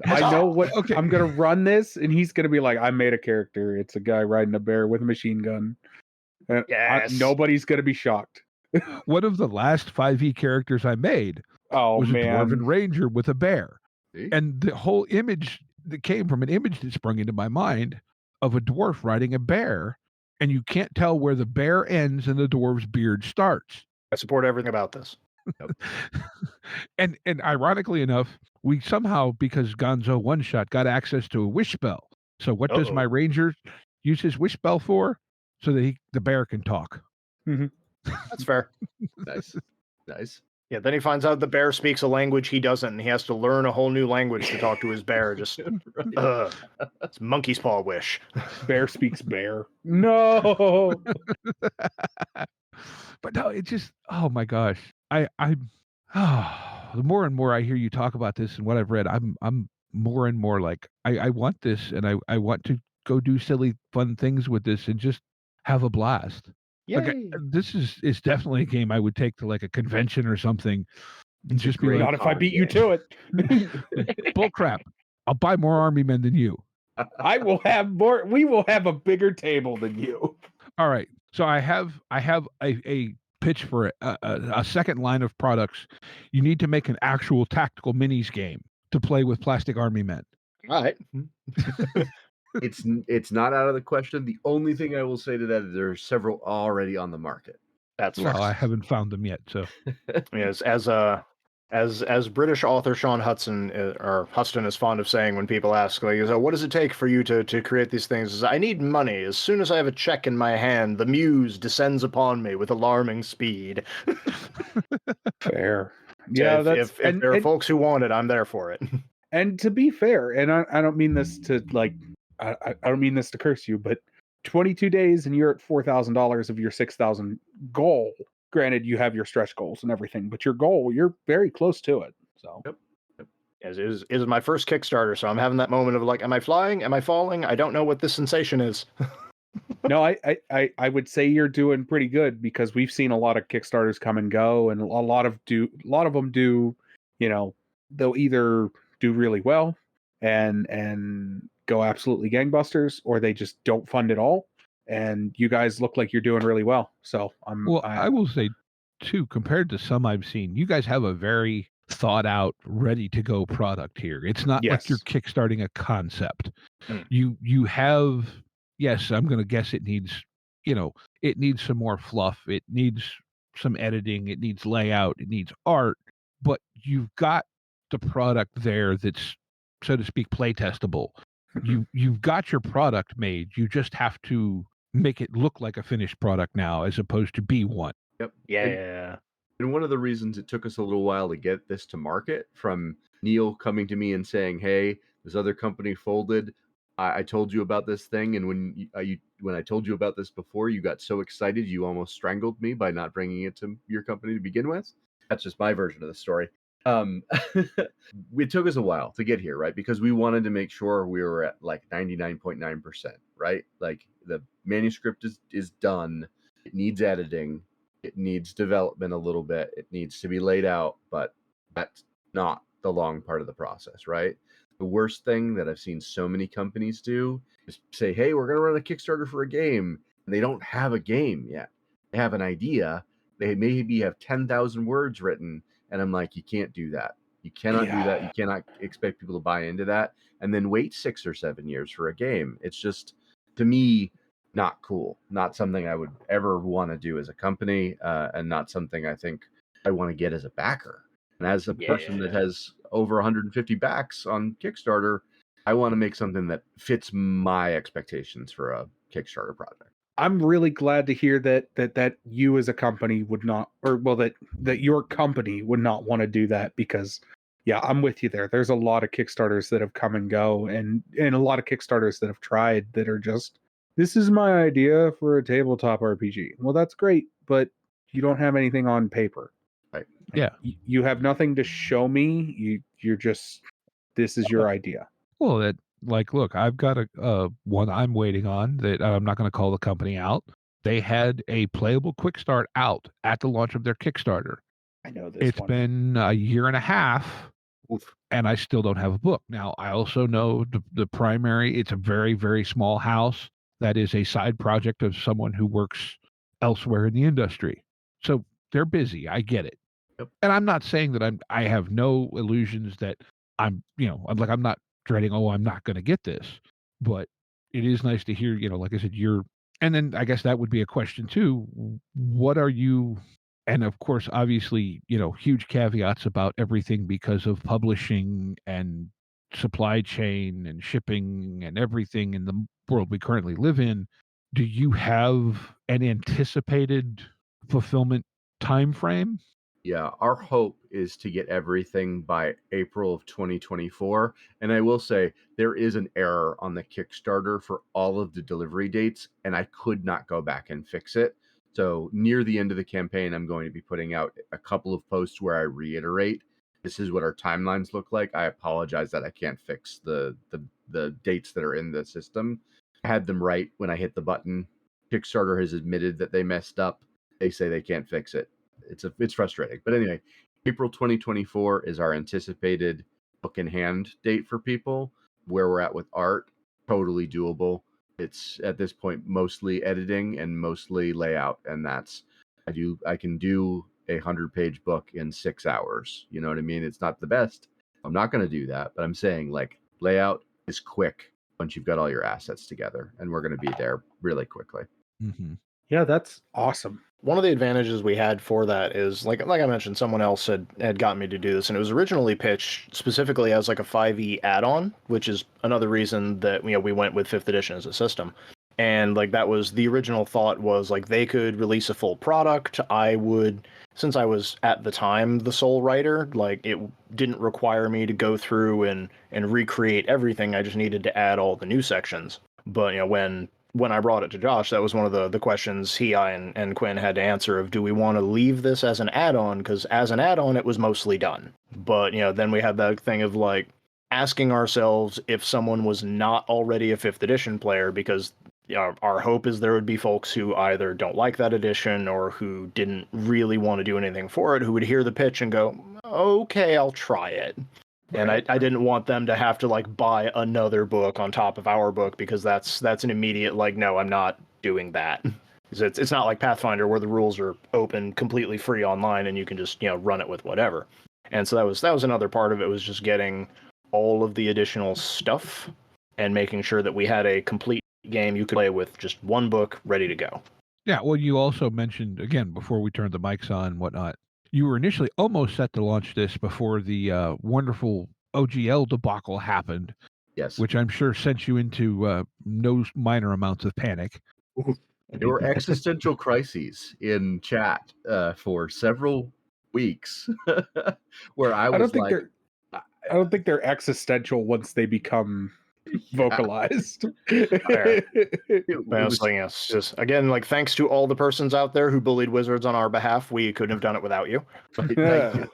I know what. Okay, I'm gonna run this, and he's gonna be like, "I made a character. It's a guy riding a bear with a machine gun." Yes. Nobody's gonna be shocked. One of the last 5e characters I made was a dwarven ranger with a bear, and the whole image that came from an image that sprung into my mind of a dwarf riding a bear, and you can't tell where the bear ends and the dwarf's beard starts. I support everything about this. And ironically enough, we somehow, because Gonzo one shot, got access to a wish spell. So what does my ranger use his wish spell for? So that the bear can talk. Mm-hmm. That's fair. Nice. Yeah, then he finds out the bear speaks a language he doesn't, and he has to learn a whole new language to talk to his bear. Just it's monkey's paw wish. Bear speaks bear. No. But no, it just, oh my gosh. The more and more I hear you talk about this and what I've read, I'm more and more like, I want this, and I want to go do silly, fun things with this and just have a blast. Like, this is definitely a game I would take to like a convention or something. And just be like, not if I beat you to it. Bull crap. I'll buy more army men than you. I will have more. We will have a bigger table than you. All right. So I have a pitch for a second line of products. You need to make an actual tactical minis game to play with plastic army men. All right. It's not out of the question. The only thing I will say to that is there are several already on the market. That's well, I haven't found them yet. So yes, as British author Sean Huston is fond of saying when people ask, like, what does it take for you to create these things? I need money. As soon as I have a check in my hand, the muse descends upon me with alarming speed. Fair. Yeah, if there are folks who want it, I'm there for it. And to be fair, and I don't mean this to like, I don't mean this to curse you, but 22 days and you're at $4,000 of your 6,000 goal. Granted, you have your stretch goals and everything, but your goal, you're very close to it. So, It is my first Kickstarter, so I'm having that moment of like, am I flying? Am I falling? I don't know what this sensation is. No, I would say you're doing pretty good, because we've seen a lot of Kickstarters come and go, and a lot of them do, they'll either do really well and go absolutely gangbusters, or they just don't fund at all. And you guys look like you're doing really well. So I will say too, compared to some I've seen, you guys have a very thought out, ready to go product here. It's not like you're kickstarting a concept. You have, yes, I'm going to guess it needs some more fluff. It needs some editing. It needs layout. It needs art, but you've got the product there that's, so to speak, play testable. You've got your product made. You just have to make it look like a finished product now, as opposed to be one. Yep. Yeah. And one of the reasons it took us a little while to get this to market, from Neil coming to me and saying, "Hey, this other company folded. I told you about this thing, and when I told you about this before, you got so excited you almost strangled me by not bringing it to your company to begin with." That's just my version of the story. It took us a while to get here, right? Because we wanted to make sure we were at like 99.9%, right? Like the manuscript is done. It needs editing. It needs development a little bit. It needs to be laid out, but that's not the long part of the process, right? The worst thing that I've seen so many companies do is say, "Hey, we're going to run a Kickstarter for a game." And they don't have a game yet. They have an idea. They maybe have 10,000 words written. And I'm like, you can't do that. You cannot do that. You cannot expect people to buy into that and then wait 6 or 7 years for a game. It's just, to me, not cool. Not something I would ever want to do as a company, and not something I think I want to get as a backer. And as a person that has over 150 backs on Kickstarter, I want to make something that fits my expectations for a Kickstarter project. I'm really glad to hear that you as a company would not, or well, that your company would not want to do that, because yeah, I'm with you there. There's a lot of Kickstarters that have come and go, and a lot of Kickstarters that have tried that are just, this is my idea for a tabletop RPG. Well, that's great, but you don't have anything on paper. Right. Yeah. You have nothing to show me. You're just, this is your idea. Well, that, like, look, I've got a one I'm waiting on that I'm not going to call the company out. They had a playable quick start out at the launch of their Kickstarter. I know this It's one. been a year and a half, Oof. and I still don't have a book. Now, I also know the primary, it's a very, very small house that is a side project of someone who works elsewhere in the industry. So they're busy. I get it. Yep. And I'm not saying that I have no illusions that I'm not dreading, oh, I'm not going to get this. But it is nice to hear, like I said, and then I guess that would be a question too. What are you, and of course, obviously, huge caveats about everything because of publishing and supply chain and shipping and everything in the world we currently live in. Do you have an anticipated fulfillment time frame? Yeah, our hope is to get everything by April of 2024. And I will say there is an error on the Kickstarter for all of the delivery dates, and I could not go back and fix it. So near the end of the campaign, I'm going to be putting out a couple of posts where I reiterate this is what our timelines look like. I apologize that I can't fix the dates that are in the system. I had them right when I hit the button. Kickstarter has admitted that they messed up. They say they can't fix it. It's frustrating. But anyway, April 2024 is our anticipated book in hand date for people. Where we're at with art, totally doable. It's at this point mostly editing and mostly layout, and I can do a 100-page book in 6 hours. You know what I mean? It's not the best. I'm not going to do that, but I'm saying like layout is quick once you've got all your assets together, and we're going to be there really quickly. Mm-hmm. Yeah, that's awesome. One of the advantages we had for that is, like I mentioned, someone else had gotten me to do this, and it was originally pitched specifically as like a 5e add-on, which is another reason that we went with 5th edition as a system. And like that was the original thought, was like they could release a full product. I would, since I was at the time the sole writer, like it didn't require me to go through and recreate everything. I just needed to add all the new sections. But when I brought it to Josh, that was one of the questions I and Quinn had to answer of, do we want to leave this as an add-on? Because as an add-on, it was mostly done. But, then we had that thing of like asking ourselves if someone was not already a 5th edition player, because our hope is there would be folks who either don't like that edition or who didn't really want to do anything for it, who would hear the pitch and go, okay, I'll try it. And I didn't want them to have to like buy another book on top of our book, because that's an immediate like, no, I'm not doing that. It's not like Pathfinder where the rules are open, completely free online, and you can just run it with whatever. And so that was another part of it, was just getting all of the additional stuff and making sure that we had a complete game you could play with just one book ready to go. Yeah, well, you also mentioned, again, before we turned the mics on and whatnot, you were initially almost set to launch this before the wonderful OGL debacle happened. Yes. Which I'm sure sent you into no minor amounts of panic. There were existential crises in chat for several weeks where I was I don't think they're existential once they become vocalized. Just again, like, thanks to all the persons out there who bullied wizards on our behalf. We couldn't have done it without you. Thank you.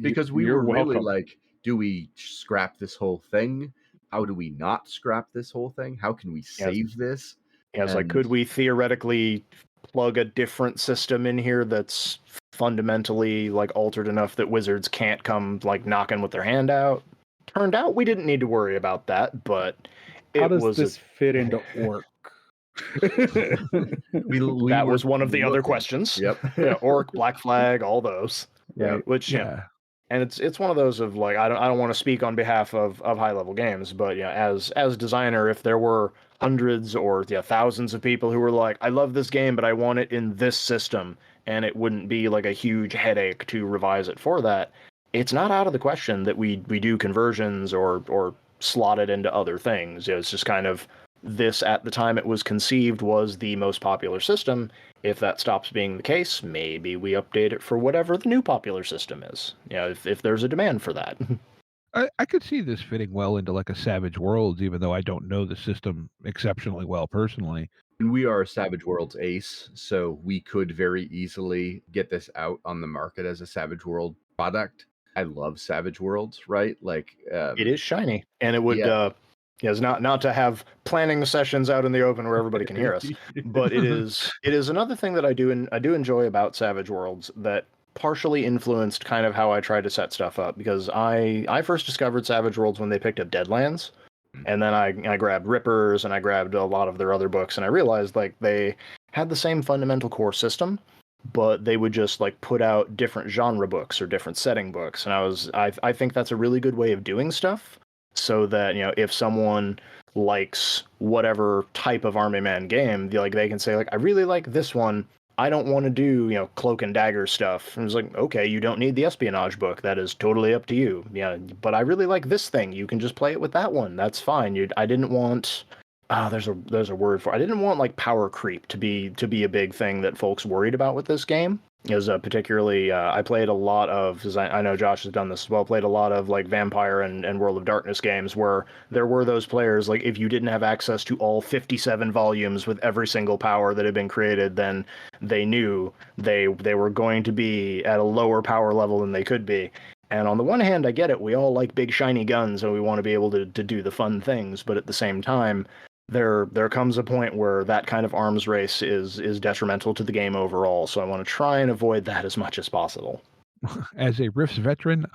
Because we were really like, do we scrap this whole thing? How do we not scrap this whole thing? How can we save this? Yeah, it's like, could we theoretically plug a different system in here that's fundamentally like altered enough that wizards can't come like knocking with their hand out? Turned out we didn't need to worry about that, but how does this fit into orc? That was one of the other questions. Yep. Yeah, orc, Black Flag, all those. Right? Which and it's one of those of like, I don't want to speak on behalf of high level games, but as designer, if there were hundreds or thousands of people who were like, I love this game, but I want it in this system, and it wouldn't be like a huge headache to revise it for that, it's not out of the question that we do conversions or slotted into other things. It's just kind of this, at the time it was conceived, was the most popular system. If that stops being the case, maybe we update it for whatever the new popular system is. If there's a demand for that. I could see this fitting well into like a Savage Worlds, even though I don't know the system exceptionally well personally. And we are Savage Worlds ace, so we could very easily get this out on the market as a Savage World product. I love Savage Worlds, right? Like it is shiny, and it would it's not to have planning sessions out in the open where everybody can hear us, but it is another thing that I do enjoy about Savage Worlds that partially influenced kind of how I try to set stuff up, because I first discovered Savage Worlds when they picked up Deadlands, and then I grabbed Rippers, and I grabbed a lot of their other books, and I realized like they had the same fundamental core system, but they would just like put out different genre books or different setting books, and I think that's a really good way of doing stuff, so that if someone likes whatever type of Army Man game, they can say like, I really like this one. I don't want to do cloak and dagger stuff. And it's like, okay, you don't need the espionage book. That is totally up to you. Yeah, but I really like this thing. You can just play it with that one. That's fine. I didn't want. There's a word for it. I didn't want like power creep to be a big thing that folks worried about with this game. Is particularly I played a lot of, because I know Josh has done this as well, played a lot of like Vampire and World of Darkness games where there were those players, like if you didn't have access to all 57 volumes with every single power that had been created, then they knew they were going to be at a lower power level than they could be. And on the one hand, I get it. We all like big shiny guns and we want to be able to do the fun things, but at the same time, there comes a point where that kind of arms race is detrimental to the game overall, so I want to try and avoid that as much as possible. As a Rifts veteran,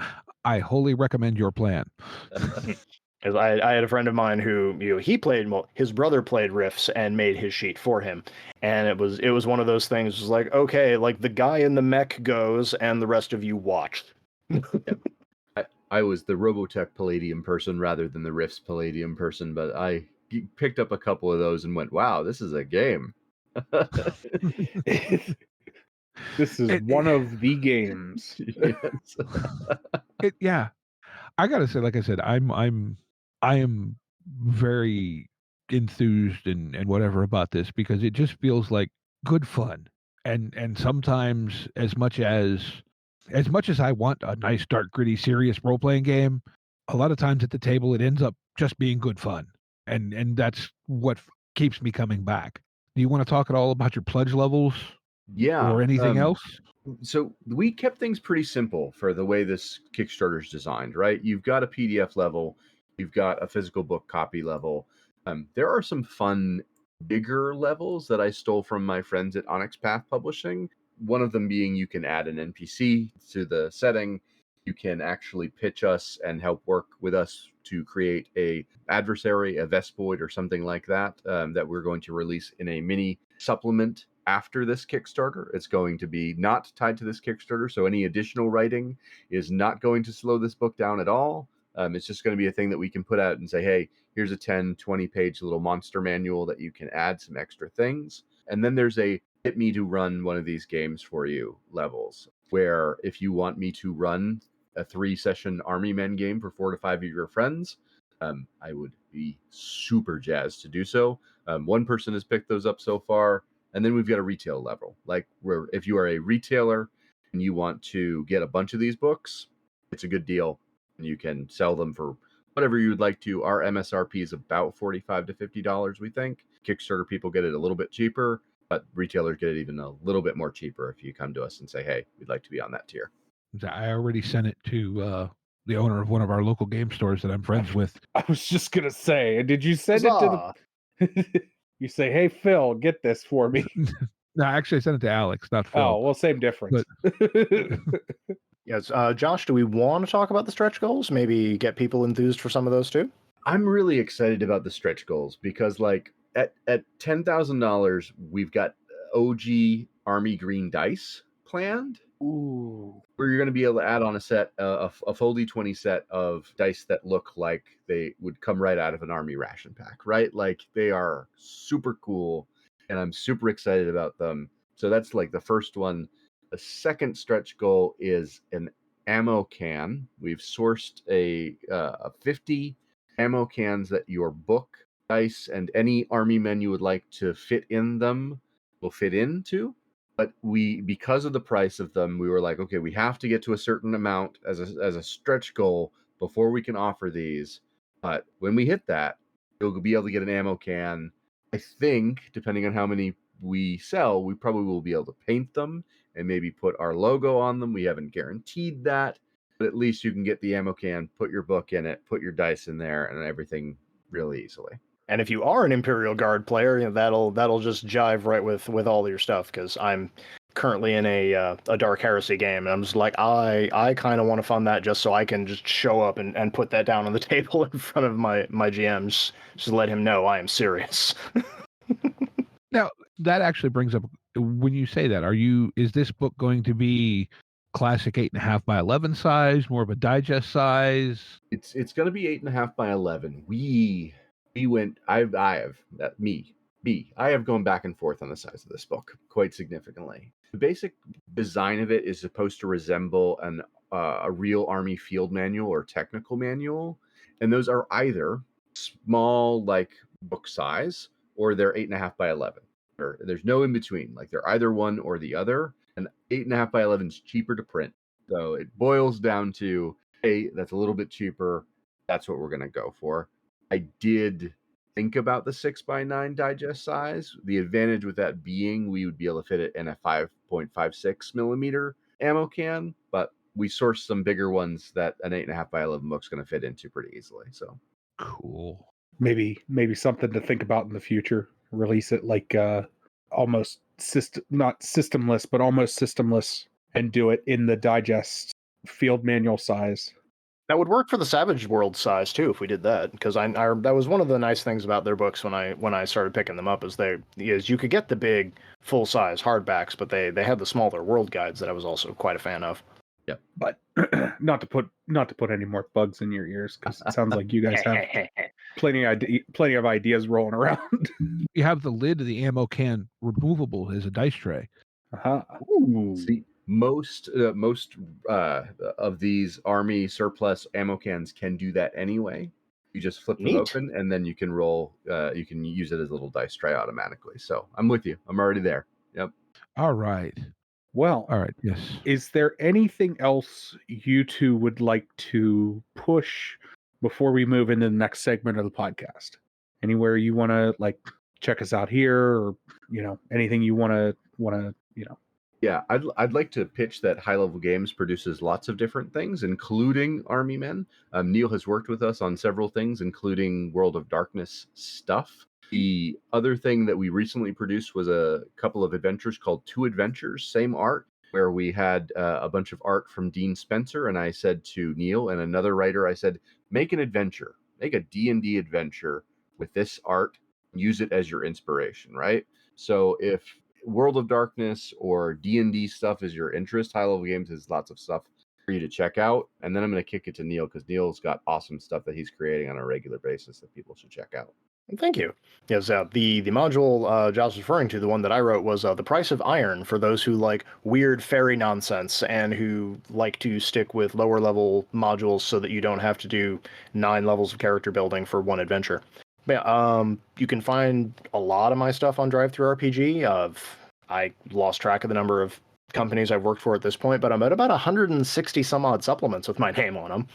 I wholly recommend your plan. Because I had a friend of mine who he played, his brother played Rifts and made his sheet for him, and it was one of those things. It was like, okay, like the guy in the mech goes and the rest of you watched. I was the Robotech Palladium person rather than the Rifts Palladium person, but I picked up a couple of those and went, wow, this is a game. This is one of the games. Yeah, I gotta say, like I said, I am very enthused and whatever about this, because it just feels like good fun, and sometimes as much as I want a nice dark gritty serious role playing game, a lot of times at the table it ends up just being good fun. And that's what keeps me coming back. Do you want to talk at all about your pledge levels? Yeah. Or anything else? So we kept things pretty simple for the way this Kickstarter is designed, right? You've got a PDF level, you've got a physical book copy level. There are some fun, bigger levels that I stole from my friends at Onyx Path Publishing. One of them being you can add an NPC to the setting. You can actually pitch us and help work with us to create a adversary, a Vespoid, or something like that, that we're going to release in a mini supplement after this Kickstarter. It's going to be not tied to this Kickstarter, so any additional writing is not going to slow this book down at all. It's just going to be a thing that we can put out and say, hey, here's a 10, 20-page little monster manual that you can add some extra things. And then there's a get me to run one of these games for you levels, where if you want me to run a 3-session Army Men game for 4 to 5 of your friends, I would be super jazzed to do so. One person has picked those up so far. And then we've got a retail level, like where if you are a retailer and you want to get a bunch of these books, it's a good deal. And you can sell them for whatever you would like to. Our MSRP is about $45 to $50, we think. Kickstarter people get it a little bit cheaper, but retailers get it even a little bit more cheaper if you come to us and say, hey, we'd like to be on that tier. I already sent it to the owner of one of our local game stores that I'm friends with. I was just going to say, did you send it to the... You say, hey, Phil, get this for me. No, actually, I sent it to Alex, not Phil. Oh, well, same difference. Yes, Josh, do we want to talk about the stretch goals? Maybe get people enthused for some of those too? I'm really excited about the stretch goals because, like, at $10,000, we've got OG Army Green dice planned. Ooh. Where you're going to be able to add on a set, a full D20 set of dice that look like they would come right out of an Army ration pack, right? Like, they are super cool, and I'm super excited about them. So that's like the first one. The second stretch goal is an ammo can. We've sourced a 50 ammo cans that your book, dice, and any army men you would like to fit in them will fit into. But because of the price of them, we were like, okay, we have to get to a certain amount as a stretch goal before we can offer these. But when we hit that, you'll be able to get an ammo can. I think, depending on how many we sell, we probably will be able to paint them and maybe put our logo on them. We haven't guaranteed that, but at least you can get the ammo can, put your book in it, put your dice in there, and everything really easily. And if you are an Imperial Guard player, you know, that'll just jive right with all your stuff, because I'm currently in a Dark Heresy game, and I'm just like, I kind of want to fund that just so I can just show up and put that down on the table in front of my GMs, just let him know I am serious. Now, that actually brings up, when you say that, is this book going to be classic 8.5 by 11 size, more of a digest size? It's going to be 8.5 by 11. I have gone back and forth on the size of this book quite significantly. The basic design of it is supposed to resemble a real Army field manual or technical manual, and those are either small, like book size, or they're 8.5 by 11. There's no in between. Like, they're either one or the other. And 8.5 by 11 is cheaper to print, so it boils down to, hey, that's a little bit cheaper. That's what we're going to go for. I did think about the 6x9 digest size. The advantage with that being we would be able to fit it in a 5.56 millimeter ammo can, but we sourced some bigger ones that an 8.5 by 11 book's going to fit into pretty easily. So cool. Maybe something to think about in the future. Release it like almost not systemless, but almost systemless, and do it in the digest field manual size. That would work for the Savage World size too if we did that, because that was one of the nice things about their books when I started picking them up is you could get the big full size hardbacks, but they had the smaller world guides that I was also quite a fan of. Yep. But not to put any more bugs in your ears, because it sounds like you guys have plenty of ideas rolling around. You have the lid of the ammo can removable as a dice tray. See, most of these Army surplus ammo cans can do that anyway. You just flip them open, and then you can roll. You can use it as a little dice tray automatically. So I'm with you. I'm already there. Yep. All right. Well, all right. Yes. Is there anything else you two would like to push before we move into the next segment of the podcast? Anywhere you want to check us out here, or anything you want to Yeah, I'd like to pitch that High Level Games produces lots of different things, including Army Men. Neil has worked with us on several things, including World of Darkness stuff. The other thing that we recently produced was a couple of adventures called Two Adventures, same art, where we had a bunch of art from Dean Spencer, and I said to Neil and another writer, I said, make an adventure, make a D&D adventure with this art, use it as your inspiration, right? So if World of Darkness or D&D stuff is your interest, High Level Games has lots of stuff for you to check out. And then I'm going to kick it to Neil, because Neil's got awesome stuff that he's creating on a regular basis that people should check out. Thank you. Yes, the module Josh was referring to, the one that I wrote, was The Price of Iron, for those who like weird fairy nonsense and who like to stick with lower level modules so that you don't have to do 9 levels of character building for one adventure. But, you can find a lot of my stuff on DriveThruRPG. I lost track of the number of companies I've worked for at this point, but I'm at about 160 some odd supplements with my name on them.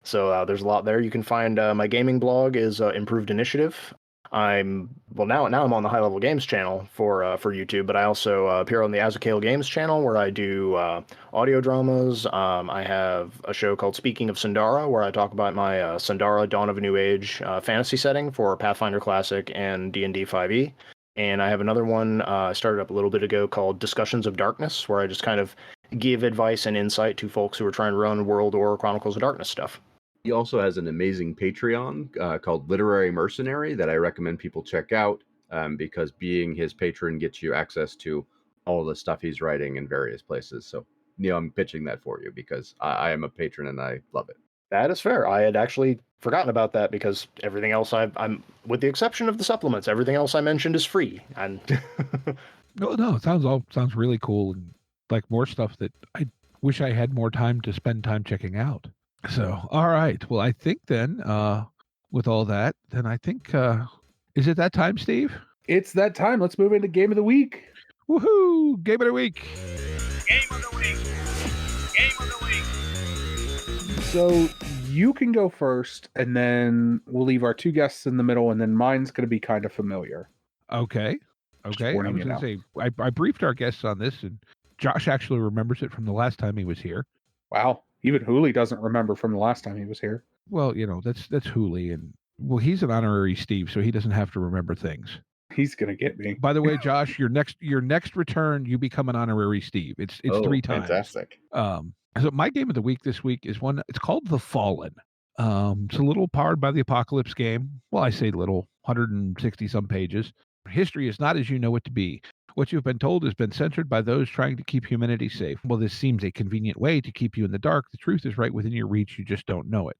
So there's a lot there. You can find my gaming blog is Improved Initiative. Now I'm on the High Level Games channel for YouTube, but I also appear on the Azakale Games channel, where I do audio dramas. I have a show called Speaking of Sundara, where I talk about my Sundara Dawn of a New Age fantasy setting for Pathfinder Classic and D&D 5e. And I have another one I started up a little bit ago called Discussions of Darkness, where I just kind of give advice and insight to folks who are trying to run World or Chronicles of Darkness stuff. He also has an amazing Patreon called Literary Mercenary that I recommend people check out, because being his patron gets you access to all the stuff he's writing in various places. So, Neil, I'm pitching that for you because I am a patron and I love it. That is fair. I had actually forgotten about that, because everything else I'm with the exception of the supplements, everything else I mentioned is free. And no, it sounds really cool, and like more stuff that I wish I had more time to spend time checking out. So, all right. Well, I think then with all that, then I think, is it that time, Steve? It's that time. Let's move into game of the week. Woohoo! Game of the week. Game of the week. Game of the week. So you can go first, and then we'll leave our two guests in the middle, and then mine's going to be kind of familiar. Okay. Okay. I warning was you going to now. say, I briefed our guests on this, and Josh actually remembers it from the last time he was here. Wow. Even Hooli doesn't remember from the last time he was here. Well, that's Hooli, and well, he's an honorary Steve, so he doesn't have to remember things. He's going to get me. By the way, Josh, your next return, you become an honorary Steve. It's 3 times. Fantastic. So my game of the week this week is one. It's called The Fallen. It's a little powered by the apocalypse game. Well, I say little, 160 some pages. History is not as you know it to be. What you've been told has been censored by those trying to keep humanity safe. Well, this seems a convenient way to keep you in the dark. The truth is right within your reach. You just don't know it.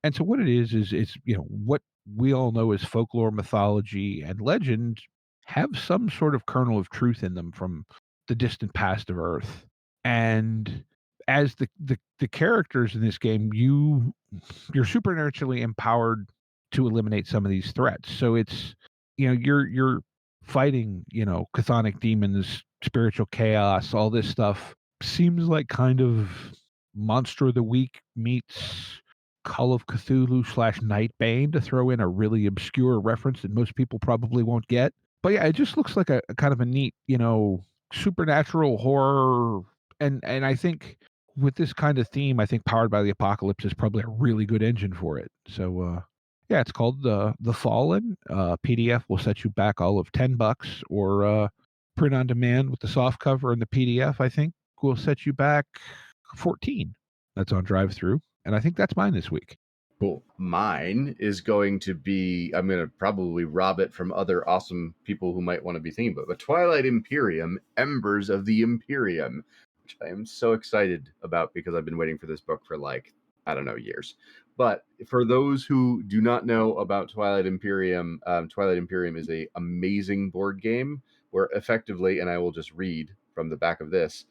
And so what it is it's what we all know as folklore, mythology, and legend have some sort of kernel of truth in them from the distant past of Earth. And as the characters in this game, you're supernaturally empowered to eliminate some of these threats. So it's you're fighting chthonic demons, spiritual chaos, all this stuff seems like kind of Monster of the Week meets Call of Cthulhu / Nightbane, to throw in a really obscure reference that most people probably won't get. But yeah, it just looks like a kind of a neat, supernatural horror. And I think with this kind of theme, I think Powered by the Apocalypse is probably a really good engine for it. So yeah, it's called The Fallen. PDF will set you back all of $10, or print on demand with the soft cover and the PDF, I think, will set you back 14. That's on drive-through. And I think that's mine this week. Cool. Mine is going to be, I'm going to probably rob it from other awesome people who might want to be thinking about, but Twilight Imperium, Embers of the Imperium, which I am so excited about because I've been waiting for this book for years. But for those who do not know about Twilight Imperium is an amazing board game where effectively, and I will just read from the back of this,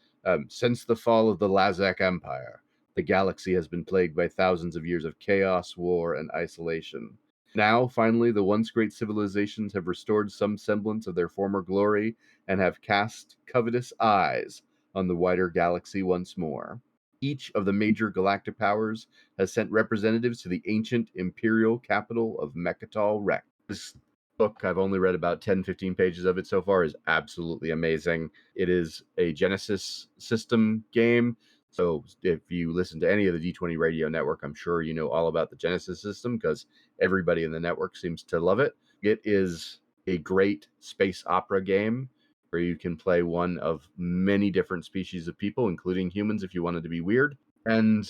since the fall of the Lazak Empire, the galaxy has been plagued by thousands of years of chaos, war, and isolation. Now, finally, the once great civilizations have restored some semblance of their former glory and have cast covetous eyes on the wider galaxy once more. Each of the major galactic powers has sent representatives to the ancient imperial capital of Mechatol Rek. This book, I've only read about 10-15 pages of it so far, is absolutely amazing. It is a Genesis system game. So if you listen to any of the D20 radio network, I'm sure you know all about the Genesis system because everybody in the network seems to love it. It is a great space opera game where you can play one of many different species of people, including humans if you wanted to be weird. And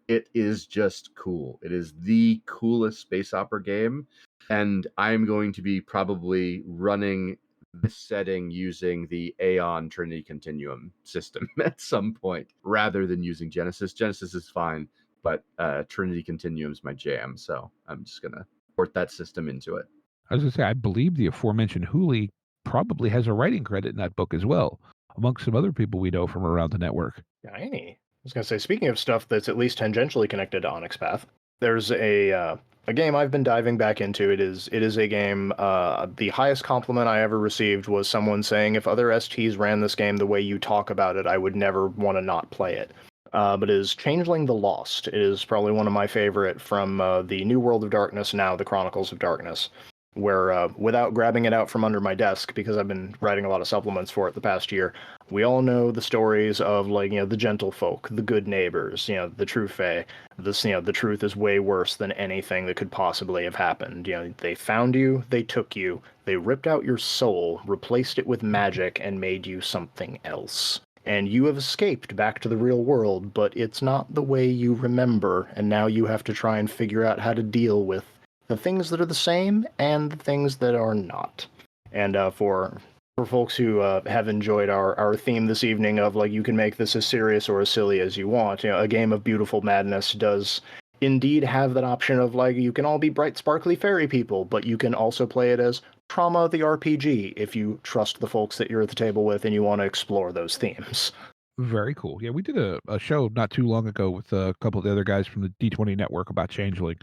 it is just cool. It is the coolest space opera game. And I'm going to be probably running this setting using the Aeon Trinity Continuum system at some point, rather than using Genesis. Genesis is fine, but Trinity Continuum is my jam, so I'm just going to port that system into it. I was going to say, I believe the aforementioned Hooli probably has a writing credit in that book as well, amongst some other people we know from around the network. Tiny. I was going to say, speaking of stuff that's at least tangentially connected to Onyx Path, there's a game I've been diving back into. It is a game, the highest compliment I ever received was someone saying, if other STs ran this game the way you talk about it, I would never want to not play it. But it is Changeling the Lost. It is probably one of my favorite from the New World of Darkness, now the Chronicles of Darkness, where without grabbing it out from under my desk, because I've been writing a lot of supplements for it the past year, we all know the stories of the gentle folk, the good neighbors, the true fae. The truth is way worse than anything that could possibly have happened. They found you, they took you, they ripped out your soul, replaced it with magic, and made you something else. And you have escaped back to the real world, but it's not the way you remember, and now you have to try and figure out how to deal with the things that are the same and the things that are not. And for folks who have enjoyed our theme this evening of you can make this as serious or as silly as you want, a game of beautiful madness does indeed have that option of you can all be bright, sparkly fairy people, but you can also play it as Trauma the RPG if you trust the folks that you're at the table with and you want to explore those themes. Very cool. Yeah, we did a show not too long ago with a couple of the other guys from the D20 network about Changeling.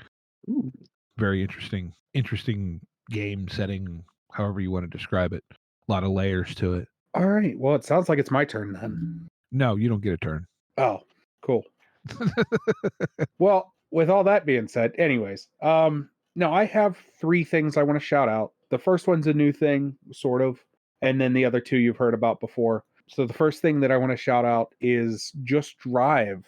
Ooh. very interesting game setting, however you want to describe it. A lot of layers to it. All right. Well, it sounds like it's my turn then. No, you don't get a turn. Oh, cool. Well, with all that being said, anyways, no, I have 3 things I want to shout out. The first one's a new thing, sort of, and then the other 2 you've heard about before. So the first thing that I want to shout out is Just Drive,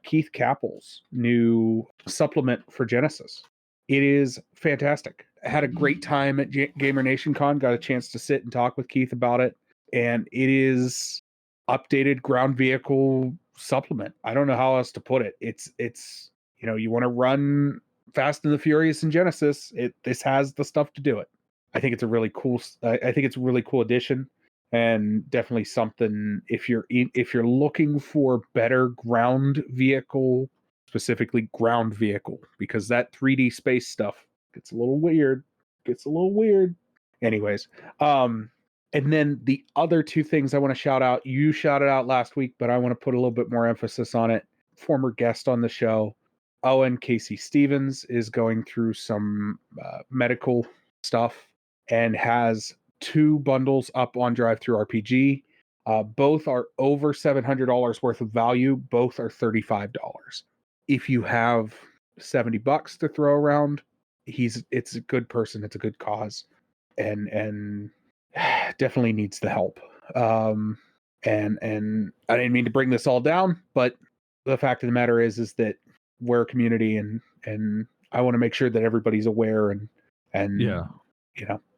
Keith Cappell's new supplement for Genesis. It is fantastic. I had a great time at Gamer Nation Con, got a chance to sit and talk with Keith about it, and it is updated ground vehicle supplement. I don't know how else to put it. It's you want to run Fast and the Furious in Genesis, this has the stuff to do it. I think it's a really cool addition, and definitely something if you're looking for better ground vehicle, specifically ground vehicle, because that 3D space stuff gets a little weird. Anyways, and then the other 2 things I want to shout out, you shouted out last week, but I want to put a little bit more emphasis on it. Former guest on the show, Owen Casey Stevens, is going through some medical stuff and has 2 bundles up on DriveThruRPG. Both are over $700 worth of value. Both are $35. If you have $70 to throw around, it's a good person. It's a good cause, and definitely needs the help. And I didn't mean to bring this all down, but the fact of the matter is that we're a community, and I want to make sure that everybody's aware and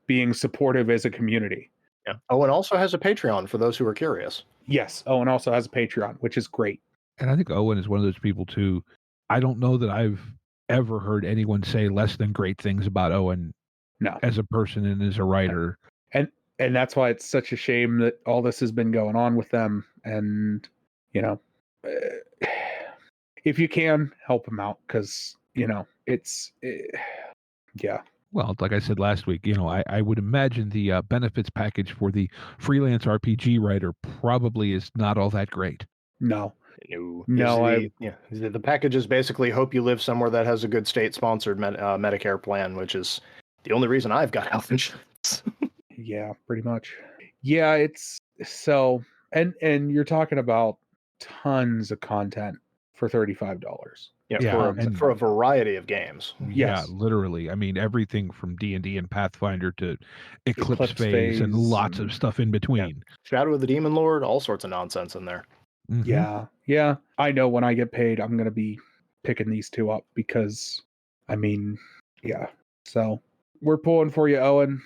being supportive as a community. Yeah. Owen also has a Patreon for those who are curious. Yes, Owen also has a Patreon, which is great. And I think Owen is one of those people too. I don't know that I've ever heard anyone say less than great things about Owen. No, as a person and as a writer. And that's why it's such a shame that all this has been going on with them. And if you can, help them out, because it's yeah. Well, like I said last week, I would imagine the benefits package for the freelance RPG writer probably is not all that great. No. The package is basically hope you live somewhere that has a good state-sponsored Medicare plan, which is the only reason I've got health insurance. Yeah, pretty much. Yeah, it's so, and you're talking about tons of content for $35. For a variety of games. Yes. Yeah, literally. I mean, everything from D&D and Pathfinder to Eclipse Phase and lots of stuff in between. Yeah. Shadow of the Demon Lord, all sorts of nonsense in there. Mm-hmm. Yeah. I know when I get paid, I'm going to be picking these 2 up because, so we're pulling for you, Owen.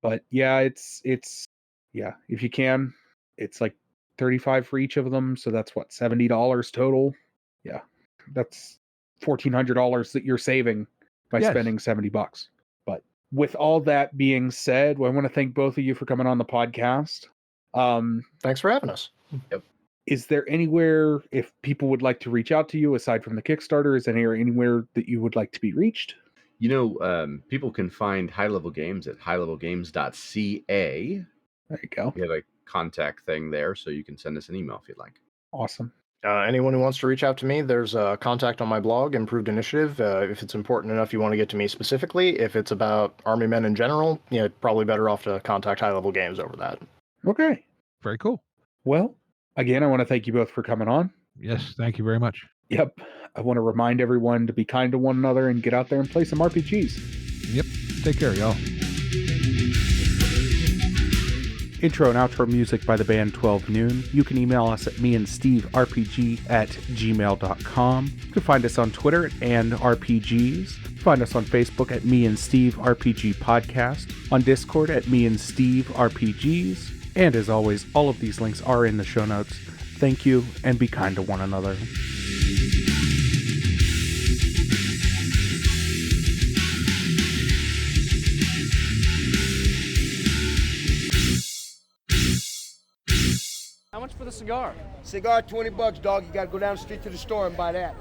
But yeah, it's if you can, it's like $35 for each of them, so that's what, $70 total. Yeah, that's $1,400 that you're saving by spending $70. But with all that being said, I want to thank both of you for coming on the podcast. Thanks for having us. Yep. Is there anywhere, if people would like to reach out to you aside from the Kickstarter, is there anywhere that you would like to be reached? People can find High Level Games at highlevelgames.ca. There you go. We have a contact thing there, so you can send us an email if you'd like. Awesome. Anyone who wants to reach out to me, there's a contact on my blog, Improved Initiative. If it's important enough you want to get to me specifically, if it's about Army Men in general, probably better off to contact High Level Games over that. Okay. Very cool. Well, again, I want to thank you both for coming on. Yes, thank you very much. Yep. I want to remind everyone to be kind to one another and get out there and play some RPGs. Yep. Take care, y'all. Intro and outro music by the band 12 Noon. You can email us at meandsteverpg@gmail.com. You can find us on Twitter at @RPGs. Find us on Facebook at Me and Steve RPG Podcast. On Discord at Me and Steve RPGs. And as always, all of these links are in the show notes. Thank you, and be kind to one another. How much for the cigar? Cigar, $20, dog. You gotta go down the street to the store and buy that.